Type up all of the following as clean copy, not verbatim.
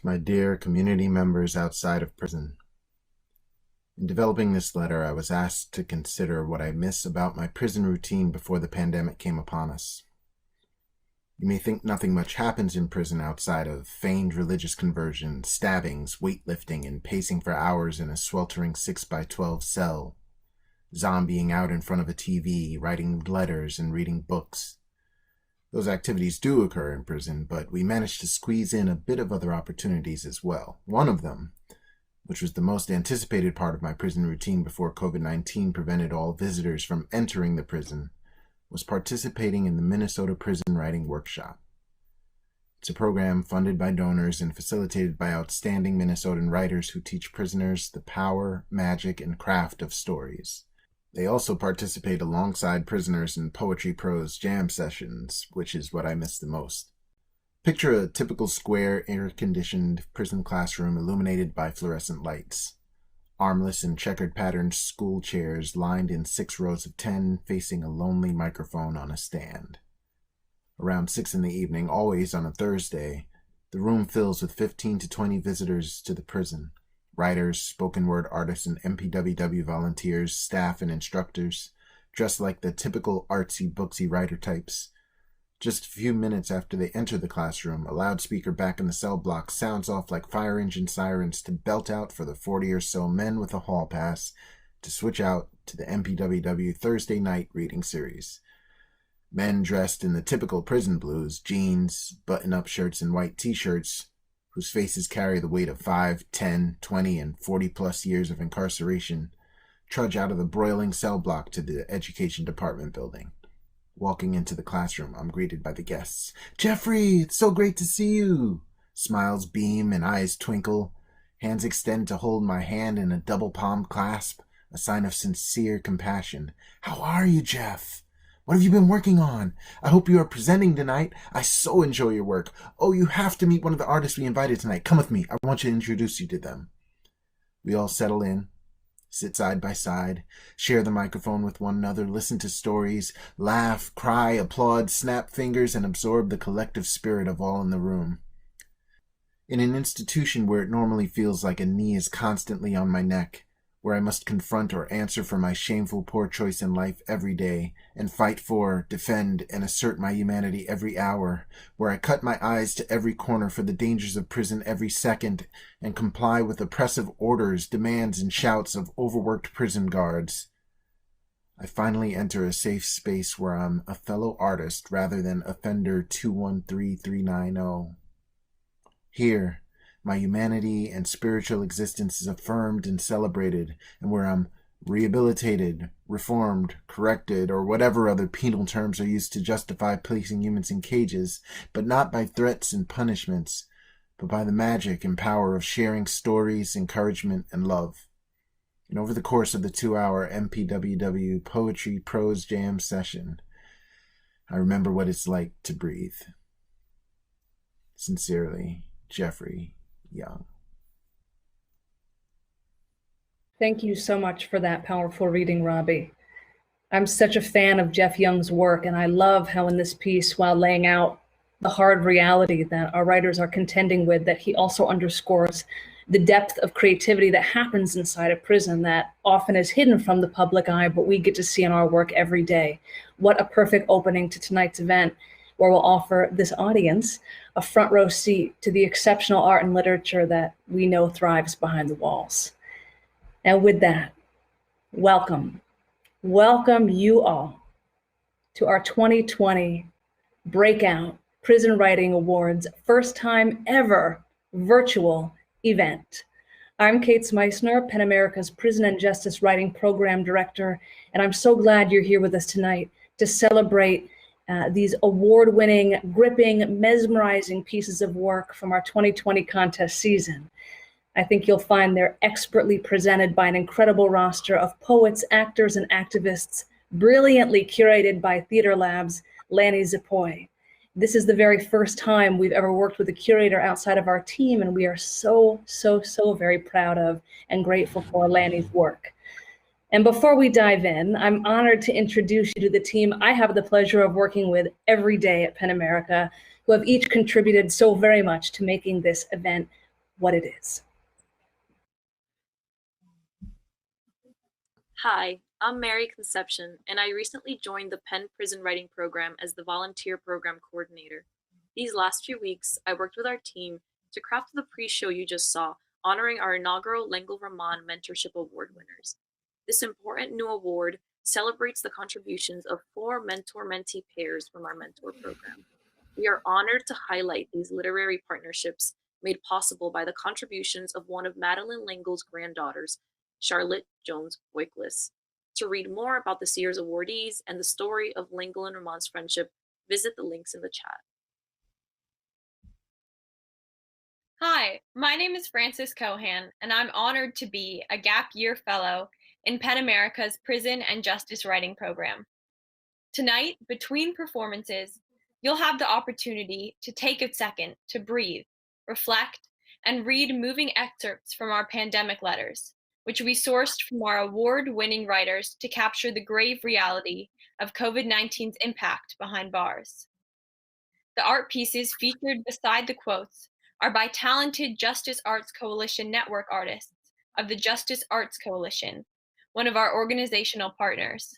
my dear community members outside of prison. In developing this letter, I was asked to consider what I miss about my prison routine before the pandemic came upon us. You may think nothing much happens in prison outside of feigned religious conversion, stabbings, weightlifting, and pacing for hours in a sweltering 6x12 cell, zombieing out in front of a TV, writing letters, and reading books. Those activities do occur in prison, but we managed to squeeze in a bit of other opportunities as well. One of them, which was the most anticipated part of my prison routine before COVID-19 prevented all visitors from entering the prison, was participating in the Minnesota Prison Writing Workshop. It's a program funded by donors and facilitated by outstanding Minnesotan writers who teach prisoners the power, magic, and craft of stories. They also participate alongside prisoners in poetry prose jam sessions, which is what I miss the most. Picture a typical square, air-conditioned prison classroom illuminated by fluorescent lights. Armless and checkered patterned school chairs lined in 6 rows of 10 facing a lonely microphone on a stand. Around 6 in the evening, always on a Thursday, the room fills with 15 to 20 visitors to the prison. Writers, spoken word artists, and MPWW volunteers, staff, and instructors, dressed like the typical artsy-booksy writer types. Just a few minutes after they enter the classroom, a loudspeaker back in the cell block sounds off like fire engine sirens to belt out for the 40 or so men with a hall pass to switch out to the MPWW Thursday night reading series. Men dressed in the typical prison blues, jeans, button-up shirts, and white t-shirts, whose faces carry the weight of 5, 10, 20, and 40-plus years of incarceration, trudge out of the broiling cell block to the Education Department building. Walking into the classroom, I'm greeted by the guests. "Jeffrey, it's so great to see you!" Smiles beam and eyes twinkle. Hands extend to hold my hand in a double palm clasp, a sign of sincere compassion. "How are you, Jeff? What have you been working on? I hope you are presenting tonight. I so enjoy your work. Oh, you have to meet one of the artists we invited tonight. Come with me. I want to introduce you to them." We all settle in, sit side by side, share the microphone with one another, listen to stories, laugh, cry, applaud, snap fingers, and absorb the collective spirit of all in the room. In an institution where it normally feels like a knee is constantly on my neck, where I must confront or answer for my shameful poor choice in life every day, and fight for, defend, and assert my humanity every hour, where I cut my eyes to every corner for the dangers of prison every second, and comply with oppressive orders, demands, and shouts of overworked prison guards. I finally enter a safe space where I'm a fellow artist rather than offender 213390. Here, my humanity and spiritual existence is affirmed and celebrated, and where I'm rehabilitated, reformed, corrected, or whatever other penal terms are used to justify placing humans in cages, but not by threats and punishments, but by the magic and power of sharing stories, encouragement, and love. And over the course of the 2-hour MPWW Poetry Prose Jam session, I remember what it's like to breathe. Sincerely, Jeffrey Young. Thank you so much for that powerful reading, Robbie. I'm such a fan of Jeff Young's work, and I love how in this piece, while laying out the hard reality that our writers are contending with, that he also underscores the depth of creativity that happens inside a prison that often is hidden from the public eye, but we get to see in our work every day. What a perfect opening to tonight's event, where we'll offer this audience a front row seat to the exceptional art and literature that we know thrives behind the walls. And with that, welcome you all to our 2020 Breakout Prison Writing Awards, first time ever virtual event. I'm Kate Meissner, PEN America's Prison and Justice Writing Program Director, and I'm so glad you're here with us tonight to celebrate these award-winning, gripping, mesmerizing pieces of work from our 2020 contest season. I think you'll find they're expertly presented by an incredible roster of poets, actors, and activists, brilliantly curated by Theater Lab's Lanny Zapoy. This is the very first time we've ever worked with a curator outside of our team, and we are so very proud of and grateful for Lanny's work. And before we dive in, I'm honored to introduce you to the team I have the pleasure of working with every day at PEN America, who have each contributed so very much to making this event what it is. Hi, I'm Mary Conception, and I recently joined the Penn Prison Writing Program as the volunteer program coordinator. These last few weeks, I worked with our team to craft the pre-show you just saw, honoring our inaugural L'Engle Roman Mentorship Award winners. This important new award celebrates the contributions of 4 mentor-mentee pairs from our mentor program. We are honored to highlight these literary partnerships made possible by the contributions of one of Madeleine L'Engle's granddaughters, Charlotte Jones Boyklis. To read more about this year's awardees and the story of L'Engle and Ramon's friendship, visit the links in the chat. Hi, my name is Frances Cohan, and I'm honored to be a Gap Year Fellow in PEN America's Prison and Justice Writing Program. Tonight, between performances, you'll have the opportunity to take a second to breathe, reflect, and read moving excerpts from our pandemic letters, which we sourced from our award-winning writers to capture the grave reality of COVID-19's impact behind bars. The art pieces featured beside the quotes are by talented Justice Arts Coalition network artists of the Justice Arts Coalition, one of our organizational partners.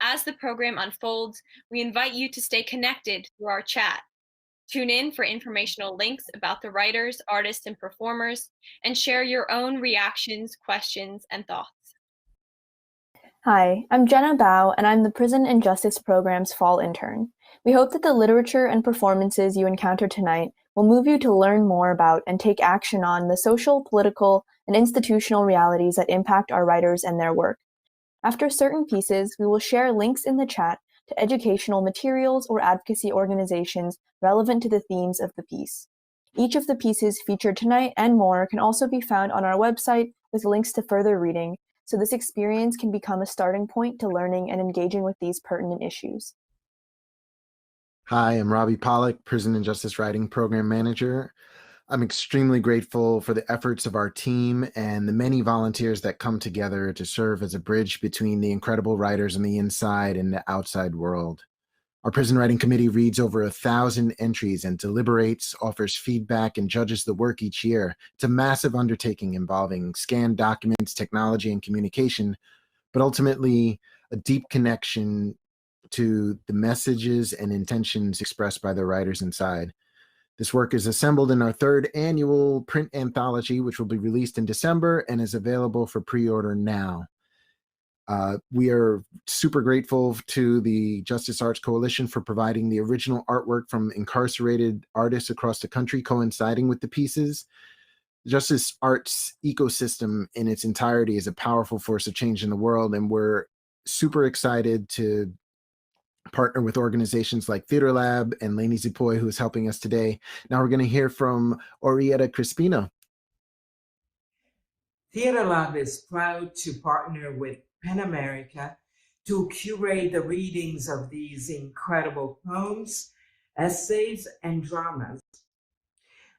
As the program unfolds, we invite you to stay connected through our chat. Tune in for informational links about the writers, artists, and performers, and share your own reactions, questions, and thoughts. Hi, I'm Jenna Bao, and I'm the Prison and Justice Program's fall intern. We hope that the literature and performances you encounter tonight will move you to learn more about and take action on the social, political, and institutional realities that impact our writers and their work. After certain pieces, we will share links in the chat to educational materials or advocacy organizations relevant to the themes of the piece. Each of the pieces featured tonight and more can also be found on our website with links to further reading, so this experience can become a starting point to learning and engaging with these pertinent issues. Hi, I'm Robbie Pollack, Prison and Justice Writing Program Manager. I'm extremely grateful for the efforts of our team and the many volunteers that come together to serve as a bridge between the incredible writers on the inside and the outside world. Our prison writing committee reads over 1,000 entries and deliberates, offers feedback, and judges the work each year. It's a massive undertaking involving scanned documents, technology, and communication, but ultimately a deep connection to the messages and intentions expressed by the writers inside. This work is assembled in our 3rd annual print anthology, which will be released in December and is available for pre-order now. We are super grateful to the Justice Arts Coalition for providing the original artwork from incarcerated artists across the country coinciding with the pieces. The Justice Arts ecosystem in its entirety is a powerful force of change in the world, and we're super excited to partner with organizations like Theater Lab and Lainey Zipoy, who is helping us today. Now we're going to hear from Orietta Crispino. Theater Lab is proud to partner with PEN America to curate the readings of these incredible poems, essays, and dramas.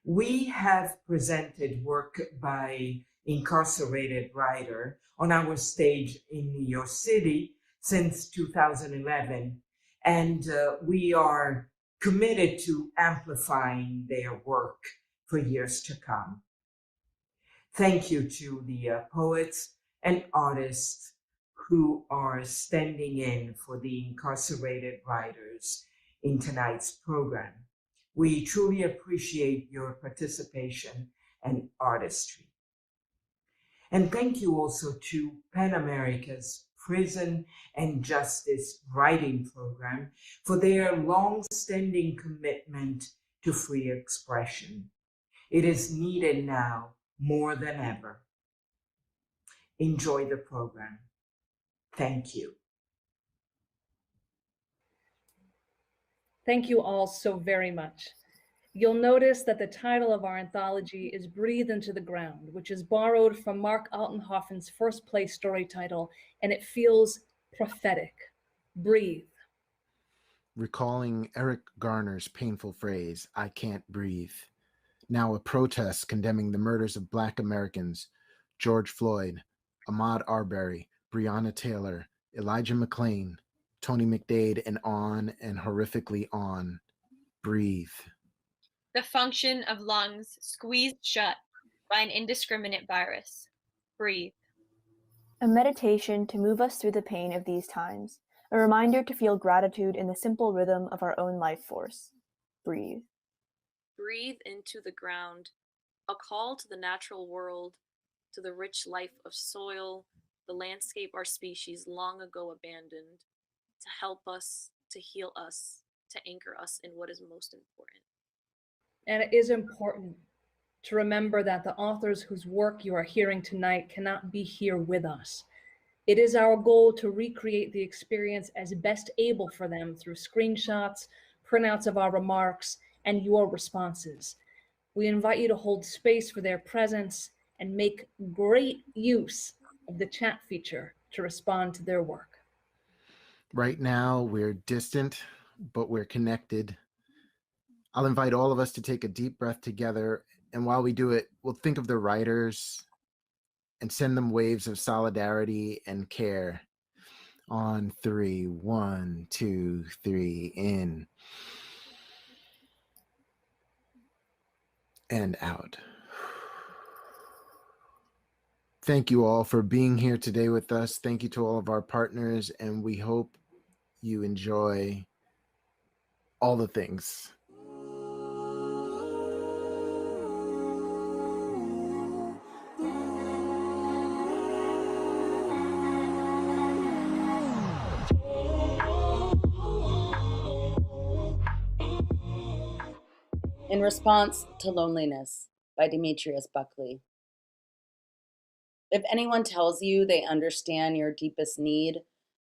We have presented work by incarcerated writer on our stage in New York City since 2011, and we are committed to amplifying their work for years to come. Thank you to the poets and artists who are standing in for the incarcerated writers in tonight's program. We truly appreciate your participation and artistry. And thank you also to PEN America's Prison and Justice Writing Program for their long-standing commitment to free expression. It is needed now more than ever. Enjoy the program. Thank you. Thank you all so very much. You'll notice that the title of our anthology is Breathe into the Ground, which is borrowed from Mark Altenhofen's first play story title, and it feels prophetic. Breathe. Recalling Eric Garner's painful phrase, "I can't breathe." Now a protest condemning the murders of Black Americans, George Floyd, Ahmaud Arbery, Breonna Taylor, Elijah McClain, Tony McDade, and on and horrifically on. Breathe. the function of lungs squeezed shut by an indiscriminate virus. Breathe. A meditation to move us through the pain of these times, a reminder to feel gratitude in the simple rhythm of our own life force. Breathe. Breathe into the ground, a call to the natural world, to the rich life of soil, the landscape our species long ago abandoned, to help us, to heal us, to anchor us in what is most important. And it is important to remember that the authors whose work you are hearing tonight cannot be here with us. It is our goal to recreate the experience as best able for them through screenshots, printouts of our remarks, and your responses. We invite you to hold space for their presence and make great use of the chat feature to respond to their work. Right now, we're distant, but we're connected. I'll invite all of us to take a deep breath together, and while we do it, we'll think of the writers and send them waves of solidarity and care. On 3, 1, 2, 3, in and out. Thank you all for being here today with us. Thank you to all of our partners, and we hope you enjoy all the things. In Response to Loneliness by Demetrius Buckley. If anyone tells you they understand your deepest need,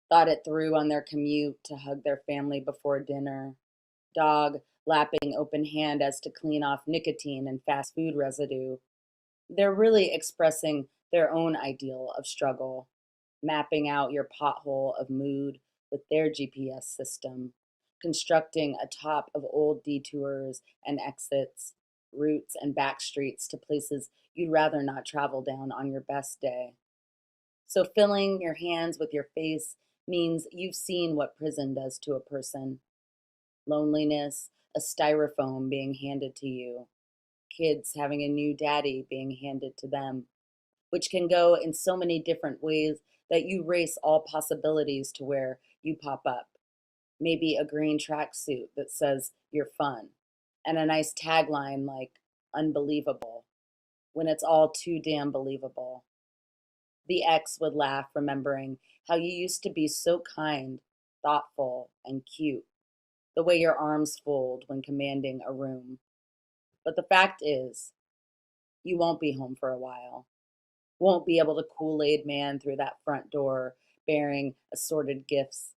thought it through on their commute to hug their family before dinner, dog lapping open hand as to clean off nicotine and fast food residue, they're really expressing their own ideal of struggle, mapping out your pothole of mood with their GPS system, constructing a top of old detours and exits, routes and back streets to places you'd rather not travel down on your best day. So filling your hands with your face means you've seen what prison does to a person. Loneliness, a styrofoam being handed to you, kids having a new daddy being handed to them, which can go in so many different ways that you race all possibilities to where you pop up. Maybe a green tracksuit that says you're fun, and a nice tagline like unbelievable, when it's all too damn believable. The ex would laugh, remembering how you used to be so kind, thoughtful, and cute, the way your arms fold when commanding a room. But the fact is, you won't be home for a while. Won't be able to Kool-Aid man through that front door, bearing assorted gifts,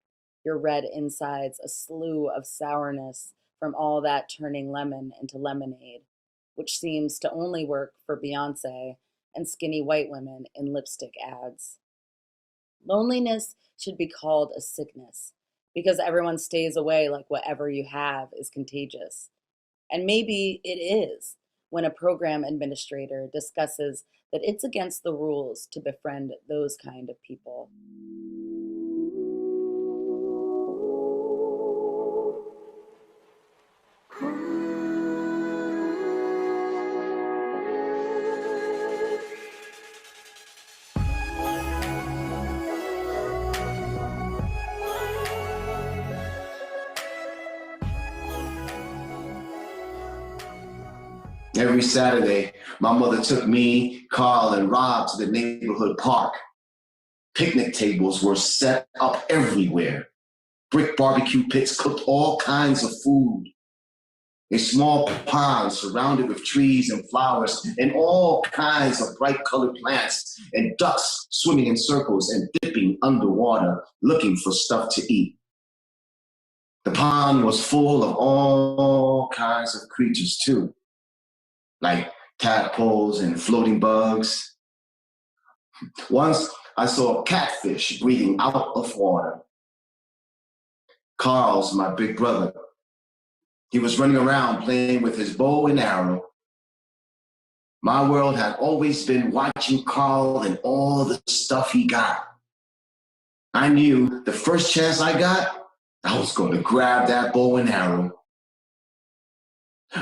your red insides a slew of sourness from all that turning lemon into lemonade, which seems to only work for Beyonce and skinny white women in lipstick ads. Loneliness should be called a sickness, because everyone stays away like whatever you have is contagious. And maybe it is, when a program administrator discusses that it's against the rules to befriend those kind of people. Every Saturday, my mother took me, Carl, and Rob to the neighborhood park. Picnic tables were set up everywhere. Brick barbecue pits cooked all kinds of food. A small pond surrounded with trees and flowers and all kinds of bright colored plants, and ducks swimming in circles and dipping underwater, looking for stuff to eat. The pond was full of all kinds of creatures too, like tadpoles and floating bugs. Once I saw a catfish breathing out of water. Carl's my big brother. He was running around playing with his bow and arrow. My world had always been watching Carl and all the stuff he got. I knew the first chance I got, I was going to grab that bow and arrow.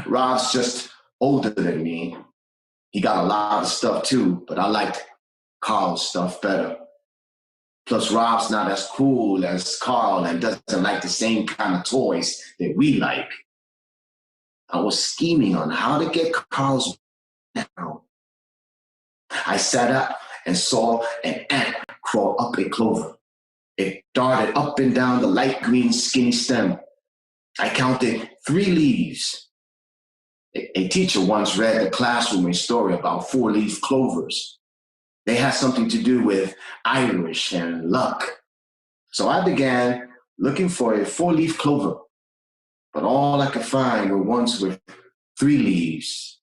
Rob's just older than me. He got a lot of stuff too, but I liked Carl's stuff better. Plus, Rob's not as cool as Carl and doesn't like the same kind of toys that we like. I was scheming on how to get Carl's down. I sat up and saw an ant crawl up a clover. It darted up and down the light green skinny stem. I counted 3 leaves. A teacher once read a classroom a story about 4-leaf clovers. They had something to do with Irish and luck. So I began looking for a 4-leaf clover, but all I could find were ones with 3 leaves.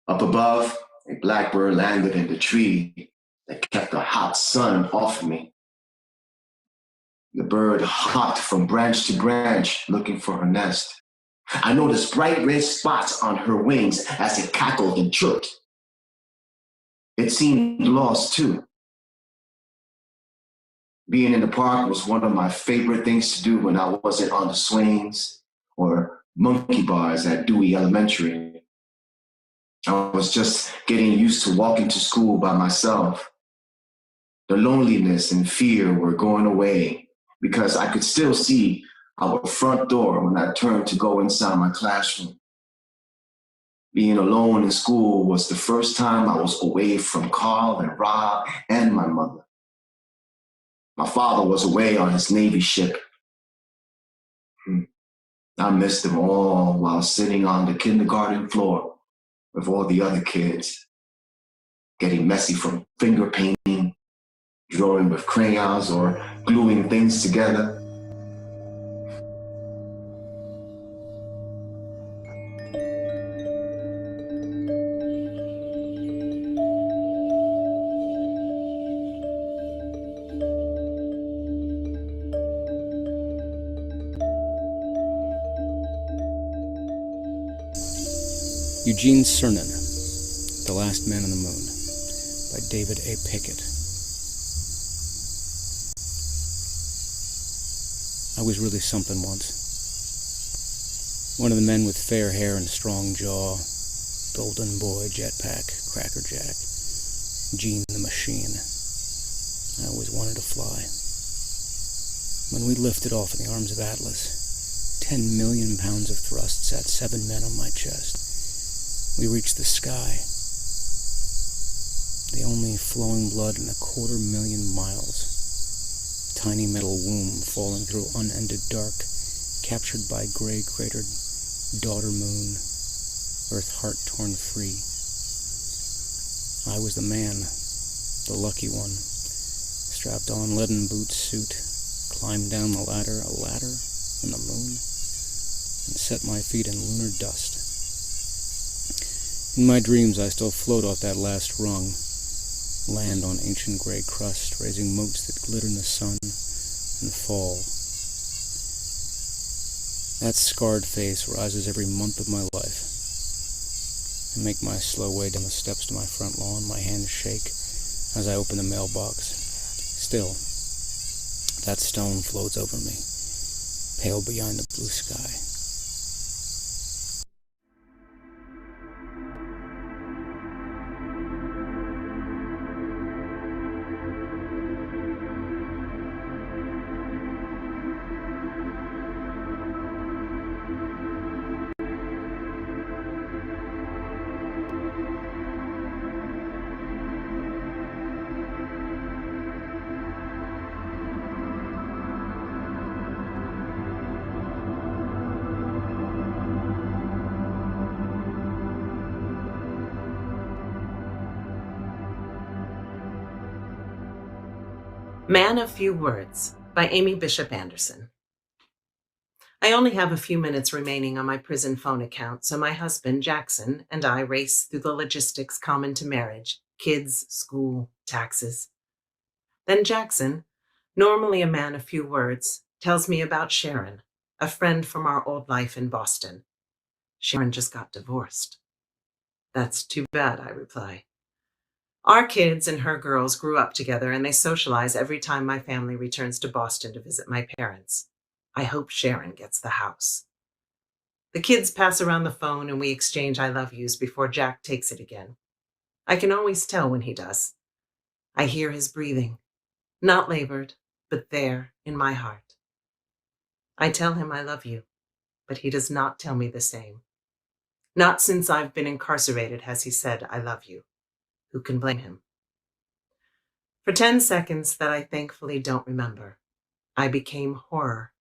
Up above, a blackbird landed in the tree that kept the hot sun off of me. The bird hopped from branch to branch looking for her nest. I noticed bright red spots on her wings as it cackled and chirped. It seemed lost too. Being in the park was one of my favorite things to do when I wasn't on the swings or monkey bars at Dewey Elementary. I was just getting used to walking to school by myself. The loneliness and fear were going away because I could still see our front door when I turned to go inside my classroom. Being alone in school was the first time I was away from Carl and Rob and my mother. My father was away on his Navy ship. I missed them all while sitting on the kindergarten floor with all the other kids, getting messy from finger painting, drawing with crayons, or gluing things together. Eugene Cernan, The Last Man on the Moon, by David A. Pickett. I was really something once. One of the men with fair hair and strong jaw, golden boy, jetpack, crackerjack, Gene the Machine. I always wanted to fly. When we lifted off in the arms of Atlas, 10 million pounds of thrust sat 7 men on my chest. We reached the sky, the only flowing blood in 250,000 miles. Tiny metal womb falling through unended dark, captured by gray-cratered daughter moon, earth heart torn free. I was the man, the lucky one, strapped on leaden boot suit, climbed down the ladder, a ladder on the moon, and set my feet in lunar dust. In my dreams, I still float off that last rung, land on ancient gray crust, raising motes that glitter in the sun and fall. That scarred face rises every month of my life. I make my slow way down the steps to my front lawn, my hands shake as I open the mailbox. Still, that stone floats over me, pale behind the blue sky. Man of Few Words by Amy Bishop Anderson. I only have a few minutes remaining on my prison phone account, so my husband, Jackson, and I race through the logistics common to marriage: kids, school, taxes. Then Jackson, normally a man of few words, tells me about Sharon, a friend from our old life in Boston. Sharon just got divorced. That's too bad, I reply. Our kids and her girls grew up together, and they socialize every time my family returns to Boston to visit my parents. I hope Sharon gets the house. The kids pass around the phone and we exchange I love yous before Jack takes it again. I can always tell when he does. I hear his breathing, not labored, but there in my heart. I tell him I love you, but he does not tell me the same. Not since I've been incarcerated has he said I love you. Who can blame him? For 10 seconds that I thankfully don't remember, I became horror.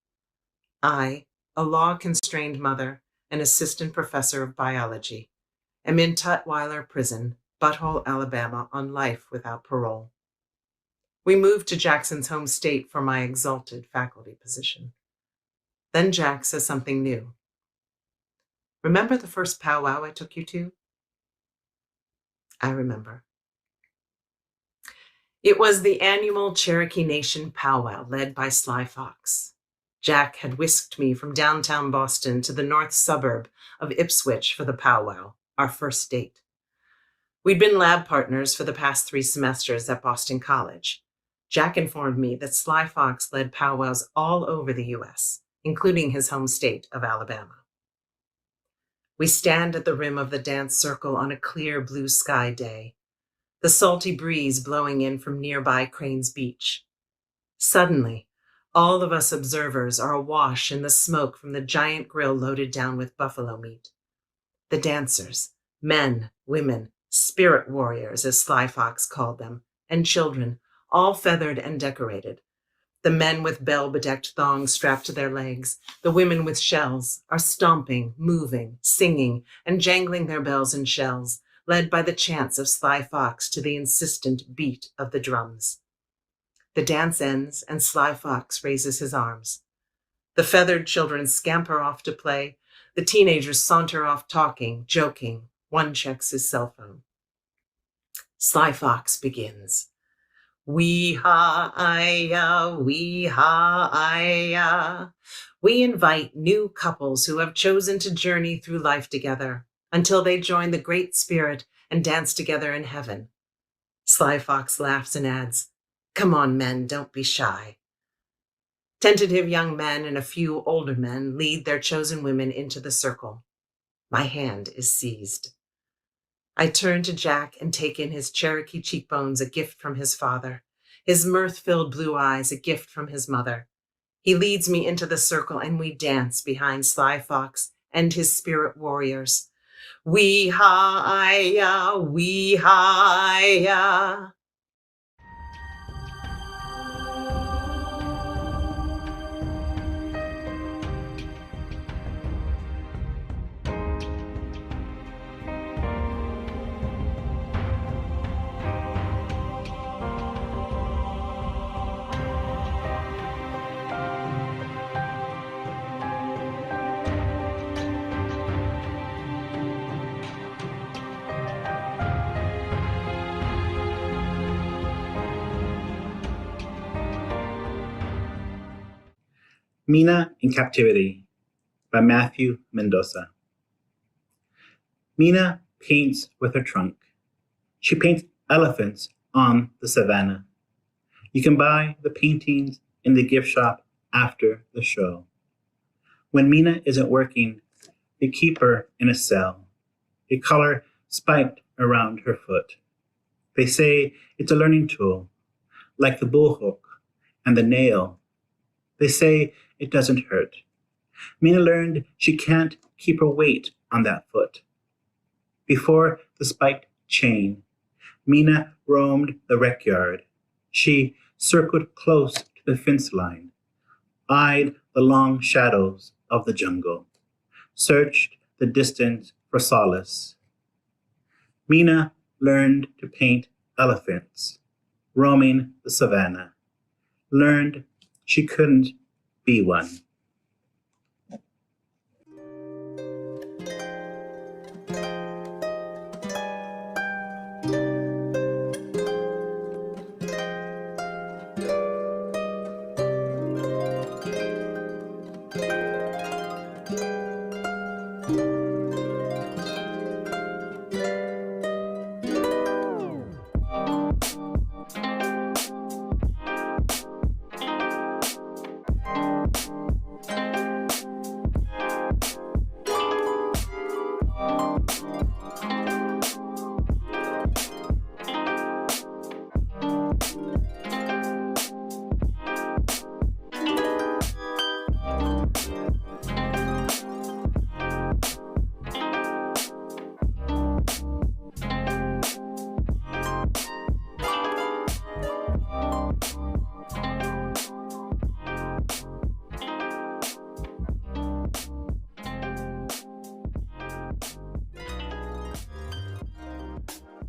I, a law-constrained mother and assistant professor of biology, am in Tutwiler Prison, Butthole, Alabama, on life without parole. We moved to Jackson's home state for my exalted faculty position. Then Jack says something new. Remember the first powwow I took you to? I remember. It was the annual Cherokee Nation powwow led by Sly Fox. Jack had whisked me from downtown Boston to the north suburb of Ipswich for the powwow, our first date. We'd been lab partners for the past 3 semesters at Boston College. Jack informed me that Sly Fox led powwows all over the U.S., including his home state of Alabama. We stand at the rim of the dance circle on a clear blue sky day, the salty breeze blowing in from nearby Cranes Beach. Suddenly, all of us observers are awash in the smoke from the giant grill loaded down with buffalo meat. The dancers, men, women, spirit warriors, as Sly Fox called them, and children, all feathered and decorated. The men with bell-bedecked thongs strapped to their legs, the women with shells, are stomping, moving, singing, and jangling their bells and shells, led by the chants of Sly Fox to the insistent beat of the drums. The dance ends, and Sly Fox raises his arms. The feathered children scamper off to play. The teenagers saunter off talking, joking. One checks his cell phone. Sly Fox begins. Wee-ha-I-ya, wee-ha-I-ya. We invite new couples who have chosen to journey through life together until they join the Great Spirit and dance together in heaven. Sly Fox laughs and adds, "Come on, men, don't be shy." Tentative young men and a few older men lead their chosen women into the circle. My hand is seized. I turn to Jack and take in his Cherokee cheekbones, a gift from his father, his mirth-filled blue eyes, a gift from his mother. He leads me into the circle and we dance behind Sly Fox and his spirit warriors. Wee-ha-I-ya, wee-ha-I-ya. Mina in Captivity by Matthew Mendoza. Mina paints with her trunk. She paints elephants on the savannah. You can buy the paintings in the gift shop after the show. When Mina isn't working, they keep her in a cell, a collar spiked around her foot. They say it's a learning tool, like the bullhook and the nail. They say it doesn't hurt. Mina learned she can't keep her weight on that foot. Before the spiked chain, Mina roamed the rec yard. She circled close to the fence line, eyed the long shadows of the jungle, searched the distance for solace. Mina learned to paint elephants, roaming the savannah, learned she couldn't be one.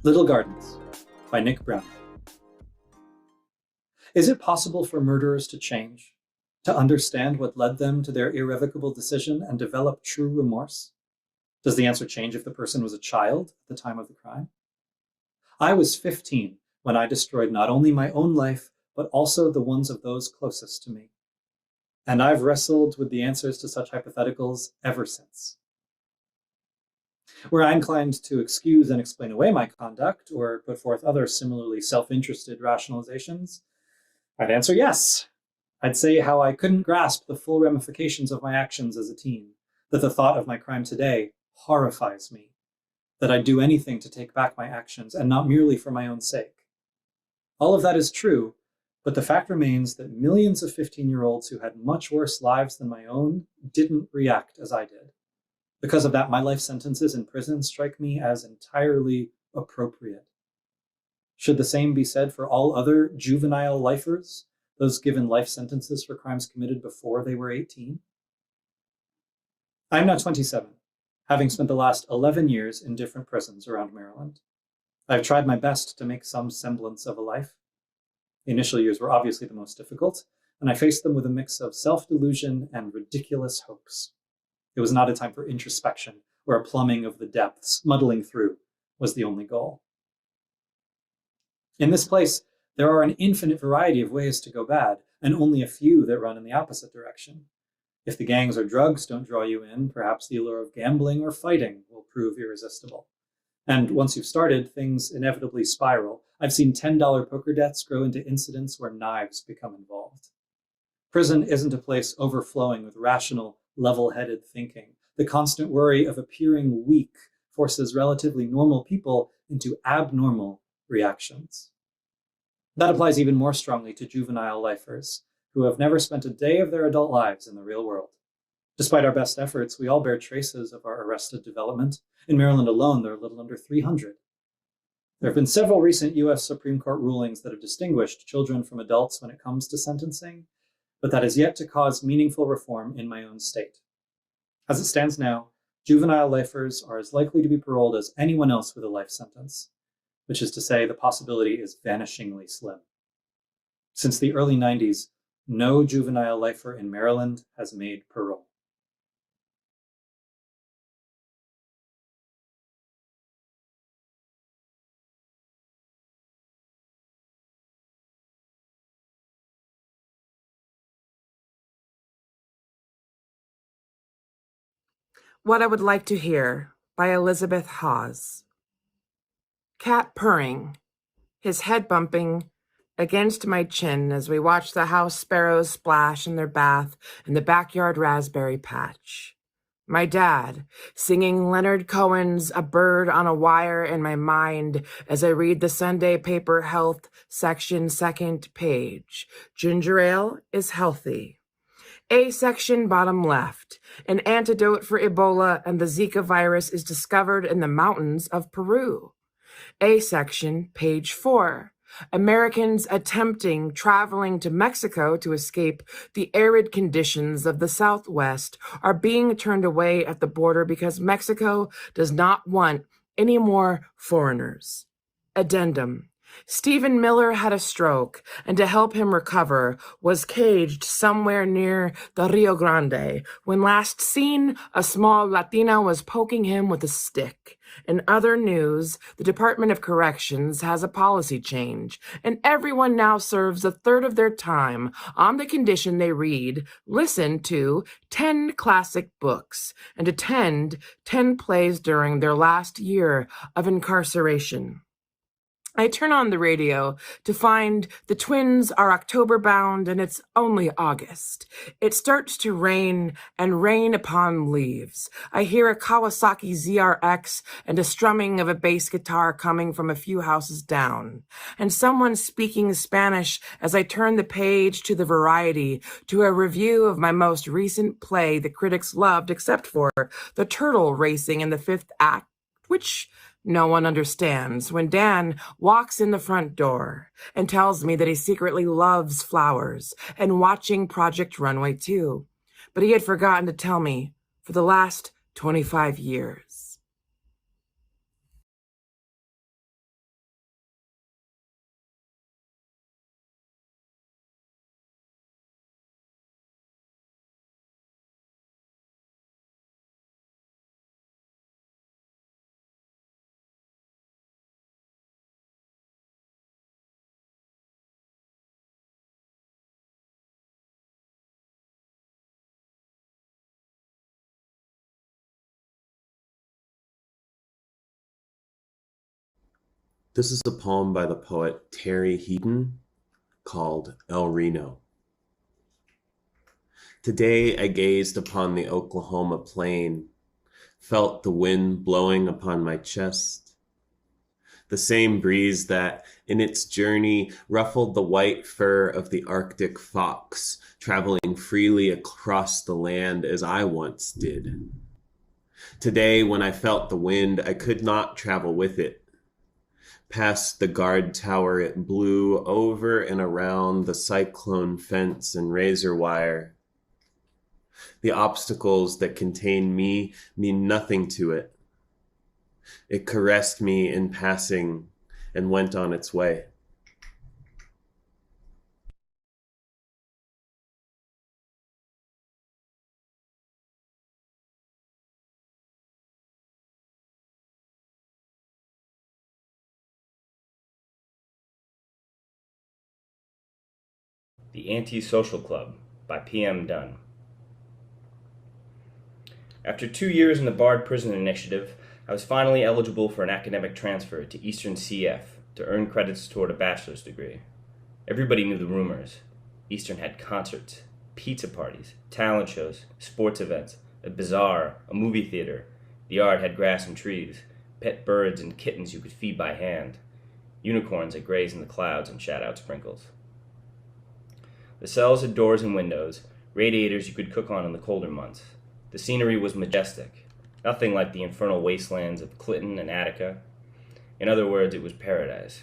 Little Gardens by Nick Brown. Is it possible for murderers to change, to understand what led them to their irrevocable decision and develop true remorse? Does the answer change if the person was a child at the time of the crime? I was 15 when I destroyed not only my own life, but also the ones of those closest to me. And I've wrestled with the answers to such hypotheticals ever since. Were I inclined to excuse and explain away my conduct or put forth other similarly self-interested rationalizations, I'd answer yes. I'd say how I couldn't grasp the full ramifications of my actions as a teen, that the thought of my crime today horrifies me, that I'd do anything to take back my actions and not merely for my own sake. All of that is true, but the fact remains that millions of 15-year-olds who had much worse lives than my own didn't react as I did. Because of that, my life sentences in prison strike me as entirely appropriate. Should the same be said for all other juvenile lifers, those given life sentences for crimes committed before they were 18? I'm now 27, having spent the last 11 years in different prisons around Maryland. I've tried my best to make some semblance of a life. The initial years were obviously the most difficult, and I faced them with a mix of self-delusion and ridiculous hopes. It was not a time for introspection, where a plumbing of the depths, muddling through, was the only goal. In this place, there are an infinite variety of ways to go bad, and only a few that run in the opposite direction. If the gangs or drugs don't draw you in, perhaps the allure of gambling or fighting will prove irresistible. And once you've started, things inevitably spiral. I've seen $10 poker debts grow into incidents where knives become involved. Prison isn't a place overflowing with rational, level-headed thinking. The constant worry of appearing weak forces relatively normal people into abnormal reactions. That applies even more strongly to juvenile lifers who have never spent a day of their adult lives in the real world. Despite our best efforts, we all bear traces of our arrested development. In Maryland alone, there are a little under 300. There have been several recent US Supreme Court rulings that have distinguished children from adults when it comes to sentencing, but that has yet to cause meaningful reform in my own state. As it stands now, juvenile lifers are as likely to be paroled as anyone else with a life sentence, which is to say the possibility is vanishingly slim. Since the early 90s, no juvenile lifer in Maryland has made parole. What I Would Like to Hear by Elizabeth Hawes. Cat purring, his head bumping against my chin as we watch the house sparrows splash in their bath in the backyard raspberry patch. My dad, singing Leonard Cohen's A Bird on a Wire in my mind as I read the Sunday paper health section second page. Ginger ale is healthy. A section bottom left. An antidote for Ebola and the Zika virus is discovered in the mountains of Peru. A section, page 4. Americans attempting traveling to Mexico to escape the arid conditions of the Southwest are being turned away at the border because Mexico does not want any more foreigners. Addendum. Stephen Miller had a stroke, and to help him recover, was caged somewhere near the Rio Grande. When last seen, a small Latina was poking him with a stick. In other news, the Department of Corrections has a policy change, and everyone now serves a third of their time on the condition they read, listen to 10 classic books, and attend 10 plays during their last year of incarceration. I turn on the radio to find the twins are October bound and it's only August. It starts to rain and rain upon leaves. I hear a Kawasaki ZRX and a strumming of a bass guitar coming from a few houses down. And someone speaking Spanish as I turn the page to the Variety to a review of my most recent play the critics loved except for the turtle racing in the 5th act, which no one understands when Dan walks in the front door and tells me that he secretly loves flowers and watching Project Runway 2. But he had forgotten to tell me for the last 25 years. This is a poem by the poet Terry Heaton called El Reno. Today I gazed upon the Oklahoma plain, felt the wind blowing upon my chest, the same breeze that, in its journey, ruffled the white fur of the Arctic fox, traveling freely across the land as I once did. Today, when I felt the wind, I could not travel with it. Past the guard tower, it blew over and around the cyclone fence and razor wire. The obstacles that contain me mean nothing to it. It caressed me in passing and went on its way. The Anti-Social Club by P.M. Dunn. After 2 years in the Barred Prison Initiative, I was finally eligible for an academic transfer to Eastern CF to earn credits toward a bachelor's degree. Everybody knew the rumors. Eastern had concerts, pizza parties, talent shows, sports events, a bazaar, a movie theater. The yard had grass and trees, pet birds and kittens you could feed by hand, unicorns that graze in the clouds and shat out sprinkles. The cells had doors and windows, radiators you could cook on in the colder months. The scenery was majestic, nothing like the infernal wastelands of Clinton and Attica. In other words, it was paradise.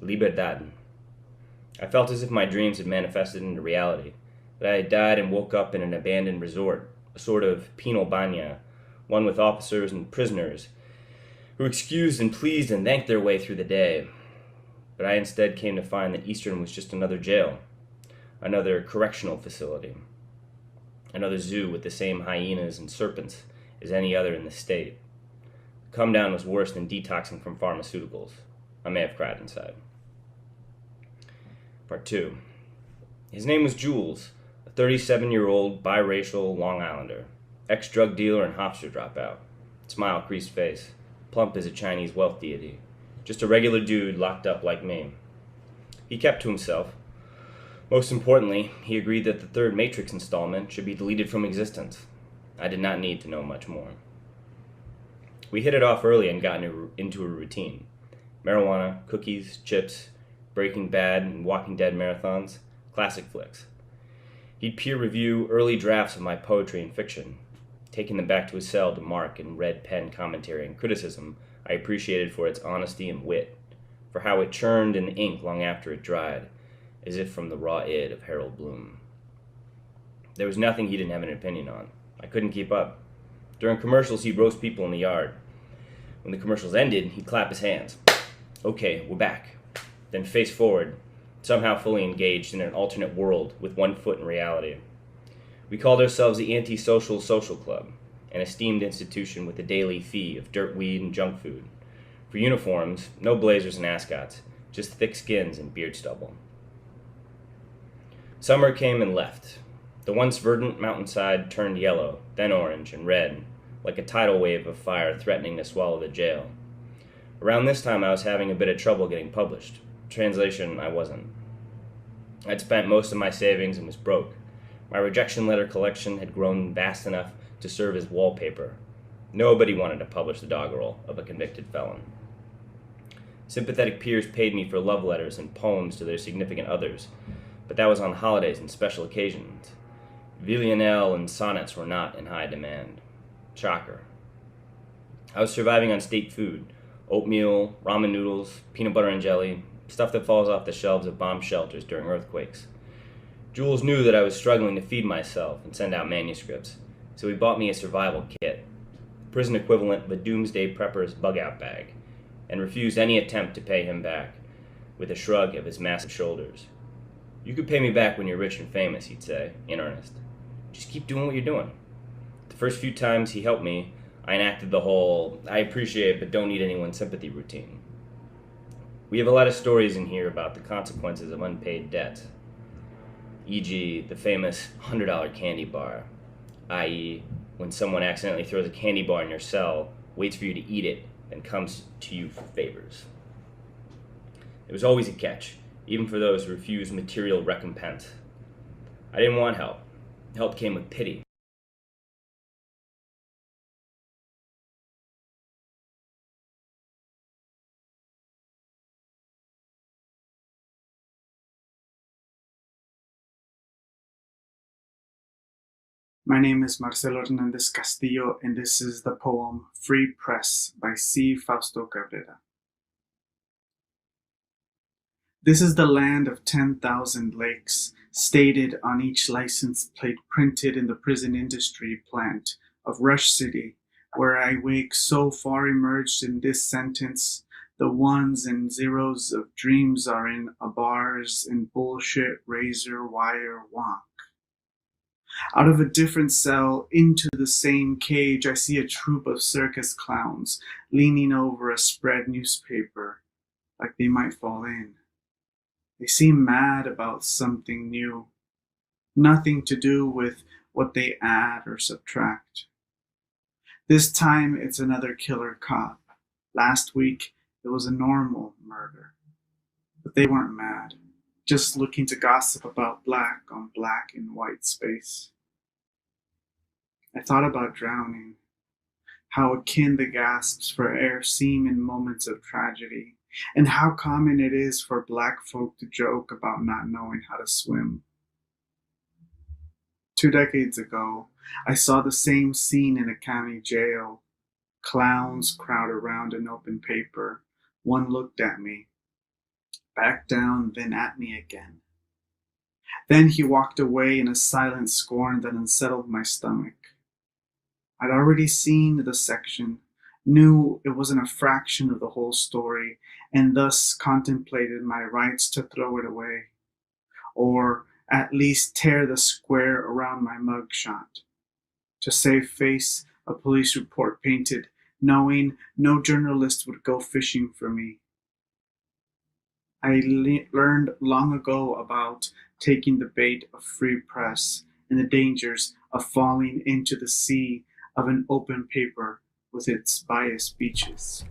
Libertad. I felt as if my dreams had manifested into reality, that I had died and woke up in an abandoned resort, a sort of penal banya, one with officers and prisoners who excused and pleased and thanked their way through the day. But I instead came to find that Eastern was just another jail, another correctional facility, another zoo with the same hyenas and serpents as any other in the state. The come down was worse than detoxing from pharmaceuticals. I may have cried inside. Part 2. His name was Jules, a 37-year-old biracial Long Islander, ex-drug dealer and Hofstra dropout. Smile creased face, plump as a Chinese wealth deity. Just a regular dude locked up like me. He kept to himself. Most importantly, he agreed that the third Matrix installment should be deleted from existence. I did not need to know much more. We hit it off early and got into a routine. Marijuana, cookies, chips, Breaking Bad and Walking Dead marathons, classic flicks. He'd peer review early drafts of my poetry and fiction, taking them back to his cell to mark in red pen commentary and criticism I appreciated for its honesty and wit, for how it churned in ink long after it dried, as if from the raw id of Harold Bloom. There was nothing he didn't have an opinion on. I couldn't keep up. During commercials, he'd roast people in the yard. When the commercials ended, he'd clap his hands. Okay, we're back. Then face forward, somehow fully engaged in an alternate world with one foot in reality. We called ourselves the Anti-Social Social Club, an esteemed institution with a daily fee of dirt weed and junk food. For uniforms, no blazers and ascots, just thick skins and beard stubble. Summer came and left. The once verdant mountainside turned yellow, then orange and red, like a tidal wave of fire threatening to swallow the jail. Around this time I was having a bit of trouble getting published. Translation, I wasn't. I'd spent most of my savings and was broke. My rejection letter collection had grown vast enough to serve as wallpaper. Nobody wanted to publish the doggerel of a convicted felon. Sympathetic peers paid me for love letters and poems to their significant others, but that was on holidays and special occasions. Villanelle and sonnets were not in high demand. Shocker. I was surviving on state food, oatmeal, ramen noodles, peanut butter and jelly, stuff that falls off the shelves of bomb shelters during earthquakes. Jules knew that I was struggling to feed myself and send out manuscripts, so he bought me a survival kit, the prison equivalent of a doomsday prepper's bug-out bag, and refused any attempt to pay him back, with a shrug of his massive shoulders. You could pay me back when you're rich and famous, he'd say, in earnest. Just keep doing what you're doing. The first few times he helped me, I enacted the whole, I appreciate but don't need anyone's sympathy routine. We have a lot of stories in here about the consequences of unpaid debt, e.g. the famous $100 candy bar, i.e. when someone accidentally throws a candy bar in your cell, waits for you to eat it, then comes to you for favors. It was always a catch, even for those who refused material recompense. I didn't want help. Help came with pity. My name is Marcelo Hernandez Castillo, and this is the poem Free Press by C. Fausto Cabrera. This is the land of 10,000 lakes, stated on each license plate printed in the prison industry plant of Rush City, where I wake so far immersed in this sentence, the ones and zeros of dreams are in a bars and bullshit razor wire wonk. Out of a different cell, into the same cage, I see a troop of circus clowns leaning over a spread newspaper, like they might fall in. They seem mad about something new, nothing to do with what they add or subtract. This time it's another killer cop. Last week it was a normal murder. But they weren't mad, just looking to gossip about black on black and white space. I thought about drowning, how akin the gasps for air seem in moments of tragedy, and how common it is for black folk to joke about not knowing how to swim. 2 decades ago, I saw the same scene in a county jail. Clowns crowd around an open paper. One looked at me, back down, then at me again. Then he walked away in a silent scorn that unsettled my stomach. I'd already seen the section, knew it wasn't a fraction of the whole story, and thus contemplated my rights to throw it away, or at least tear the square around my mugshot. To save face, a police report painted, knowing no journalist would go fishing for me. I learned long ago about taking the bait of free press and the dangers of falling into the sea of an open paper with its biased beaches.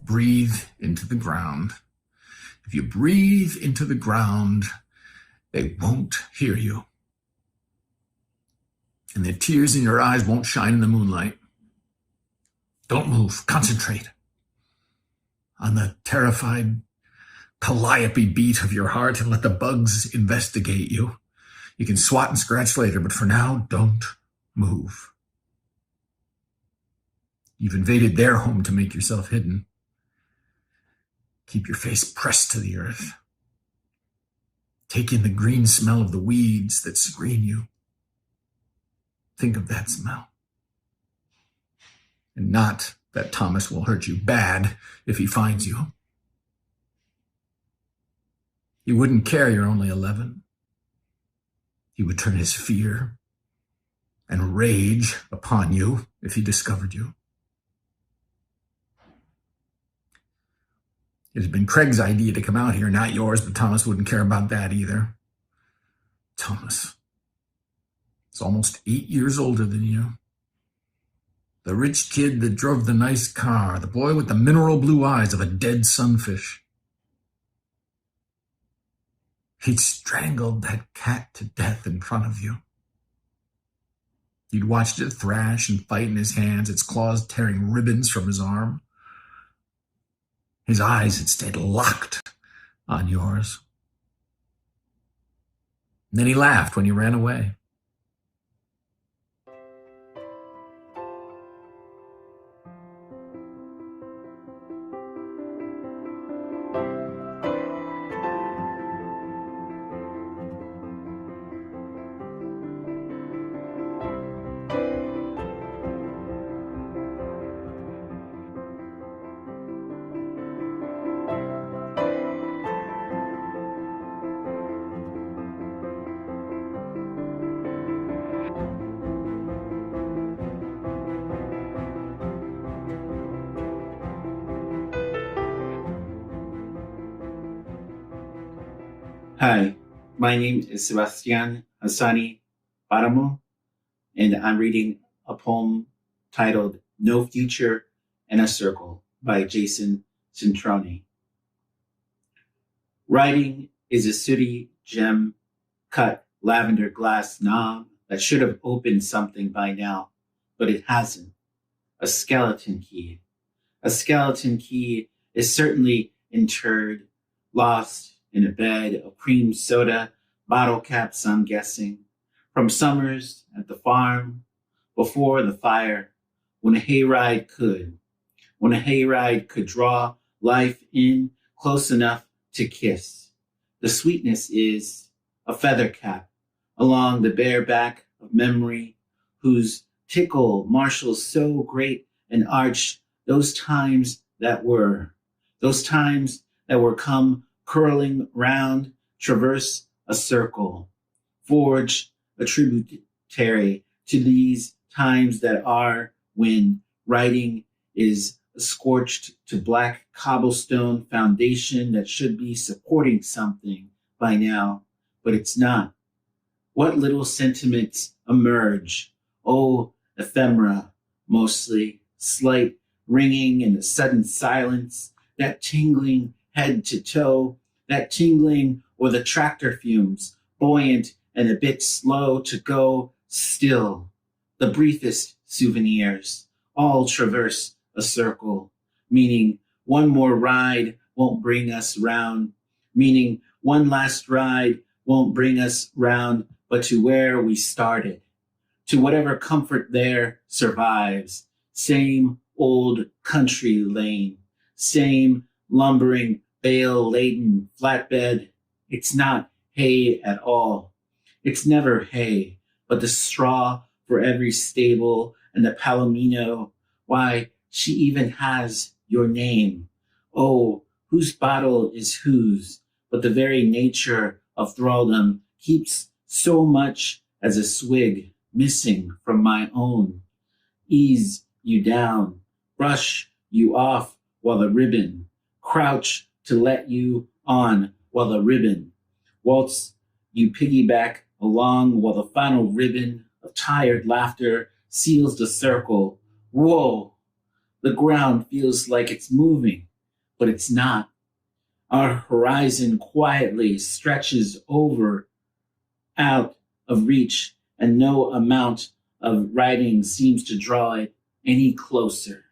Breathe into the ground. If you breathe into the ground, they won't hear you. And the tears in your eyes won't shine in the moonlight. Don't move. Concentrate on the terrified calliope beat of your heart and let the bugs investigate you. You can swat and scratch later, but for now, don't move. You've invaded their home to make yourself hidden. Keep your face pressed to the earth. Take in the green smell of the weeds that screen you. Think of that smell. And not that Thomas will hurt you bad if he finds you. He wouldn't care you're only 11. He would turn his fear and rage upon you if he discovered you. It had been Craig's idea to come out here, not yours, but Thomas wouldn't care about that either. Thomas is almost 8 years older than you. The rich kid that drove the nice car, the boy with the mineral blue eyes of a dead sunfish. He'd strangled that cat to death in front of you. You'd watched it thrash and fight in his hands, its claws tearing ribbons from his arm. His eyes had stayed locked on yours. And then he laughed when you ran away. Hi, my name is Sebastian Hassani Paramo, and I'm reading a poem titled No Future in a Circle by Jason Centrone. Writing is a sooty gem cut lavender glass knob that should have opened something by now, but it hasn't. A skeleton key. A skeleton key is certainly interred, lost in a bed of cream soda, bottle caps, I'm guessing, from summers at the farm, before the fire, when a hayride could draw life in close enough to kiss. The sweetness is a feather cap along the bare back of memory, whose tickle marshals so great an arch those times that were come curling round, traverse a circle, forge a tributary to these times that are, when writing is a scorched to black cobblestone foundation that should be supporting something by now, but it's not. What little sentiments emerge? Oh, ephemera, mostly, slight ringing in the sudden silence, that tingling head to toe, that tingling or the tractor fumes, buoyant and a bit slow to go still. The briefest souvenirs all traverse a circle, meaning one more ride won't bring us round, meaning one last ride won't bring us round, but to where we started, to whatever comfort there survives. Same old country lane, same lumbering, bale-laden flatbed. It's not hay at all. It's never hay, but the straw for every stable and the palomino. Why, she even has your name. Oh, whose bottle is whose? But the very nature of thraldom keeps so much as a swig missing from my own. Ease you down, brush you off while the ribbon, crouch to let you on while the ribbon, waltz you piggyback along while the final ribbon of tired laughter seals the circle. Whoa, the ground feels like it's moving, but it's not. Our horizon quietly stretches over, out of reach, and no amount of writing seems to draw it any closer.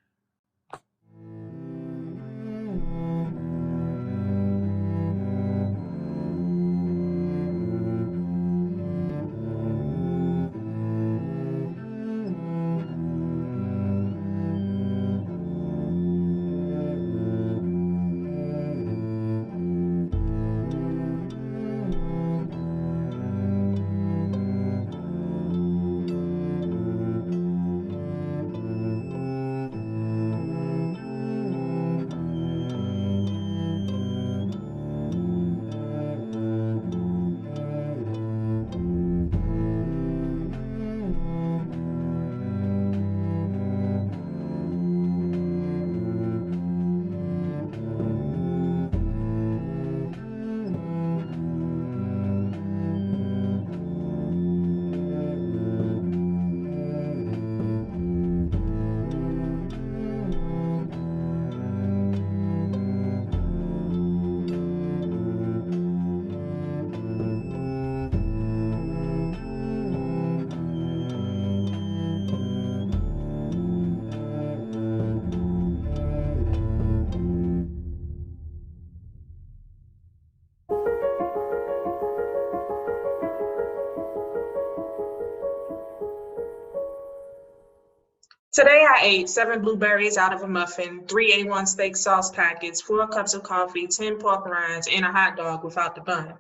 Today I ate 7 blueberries out of a muffin, 3 A1 steak sauce packets, 4 cups of coffee, 10 pork rinds, and a hot dog without the bun.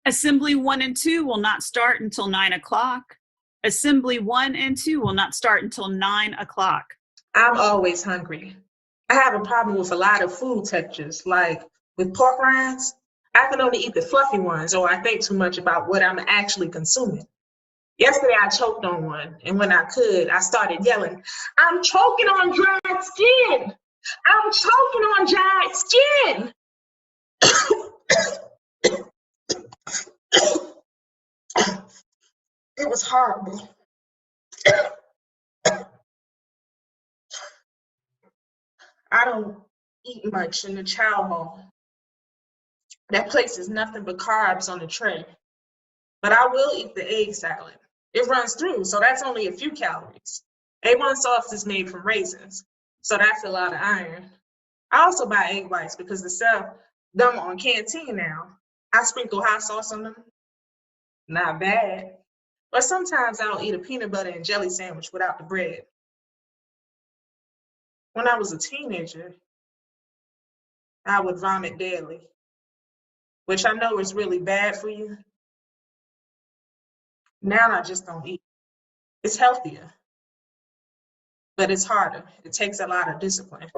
Assembly 1 and 2 will not start until 9 o'clock. Assembly 1 and 2 will not start until 9 o'clock. I'm always hungry. I have a problem with a lot of food textures, like with pork rinds. I can only eat the fluffy ones, or I think too much about what I'm actually consuming. Yesterday I choked on one, and when I could, I started yelling, "I'm choking on dried skin! I'm choking on dried skin!" It was horrible. I don't eat much in the chow hall. That place is nothing but carbs on the tray. But I will eat the egg salad. It runs through, so that's only a few calories. A1 sauce is made from raisins, so that's a lot of iron. I also buy egg whites because they sell them on Canteen now. I sprinkle hot sauce on them. Not bad. But sometimes I'll eat a peanut butter and jelly sandwich without the bread. When I was a teenager, I would vomit daily, which I know is really bad for you. Now I just don't eat. It's healthier, but it's harder. It takes a lot of discipline.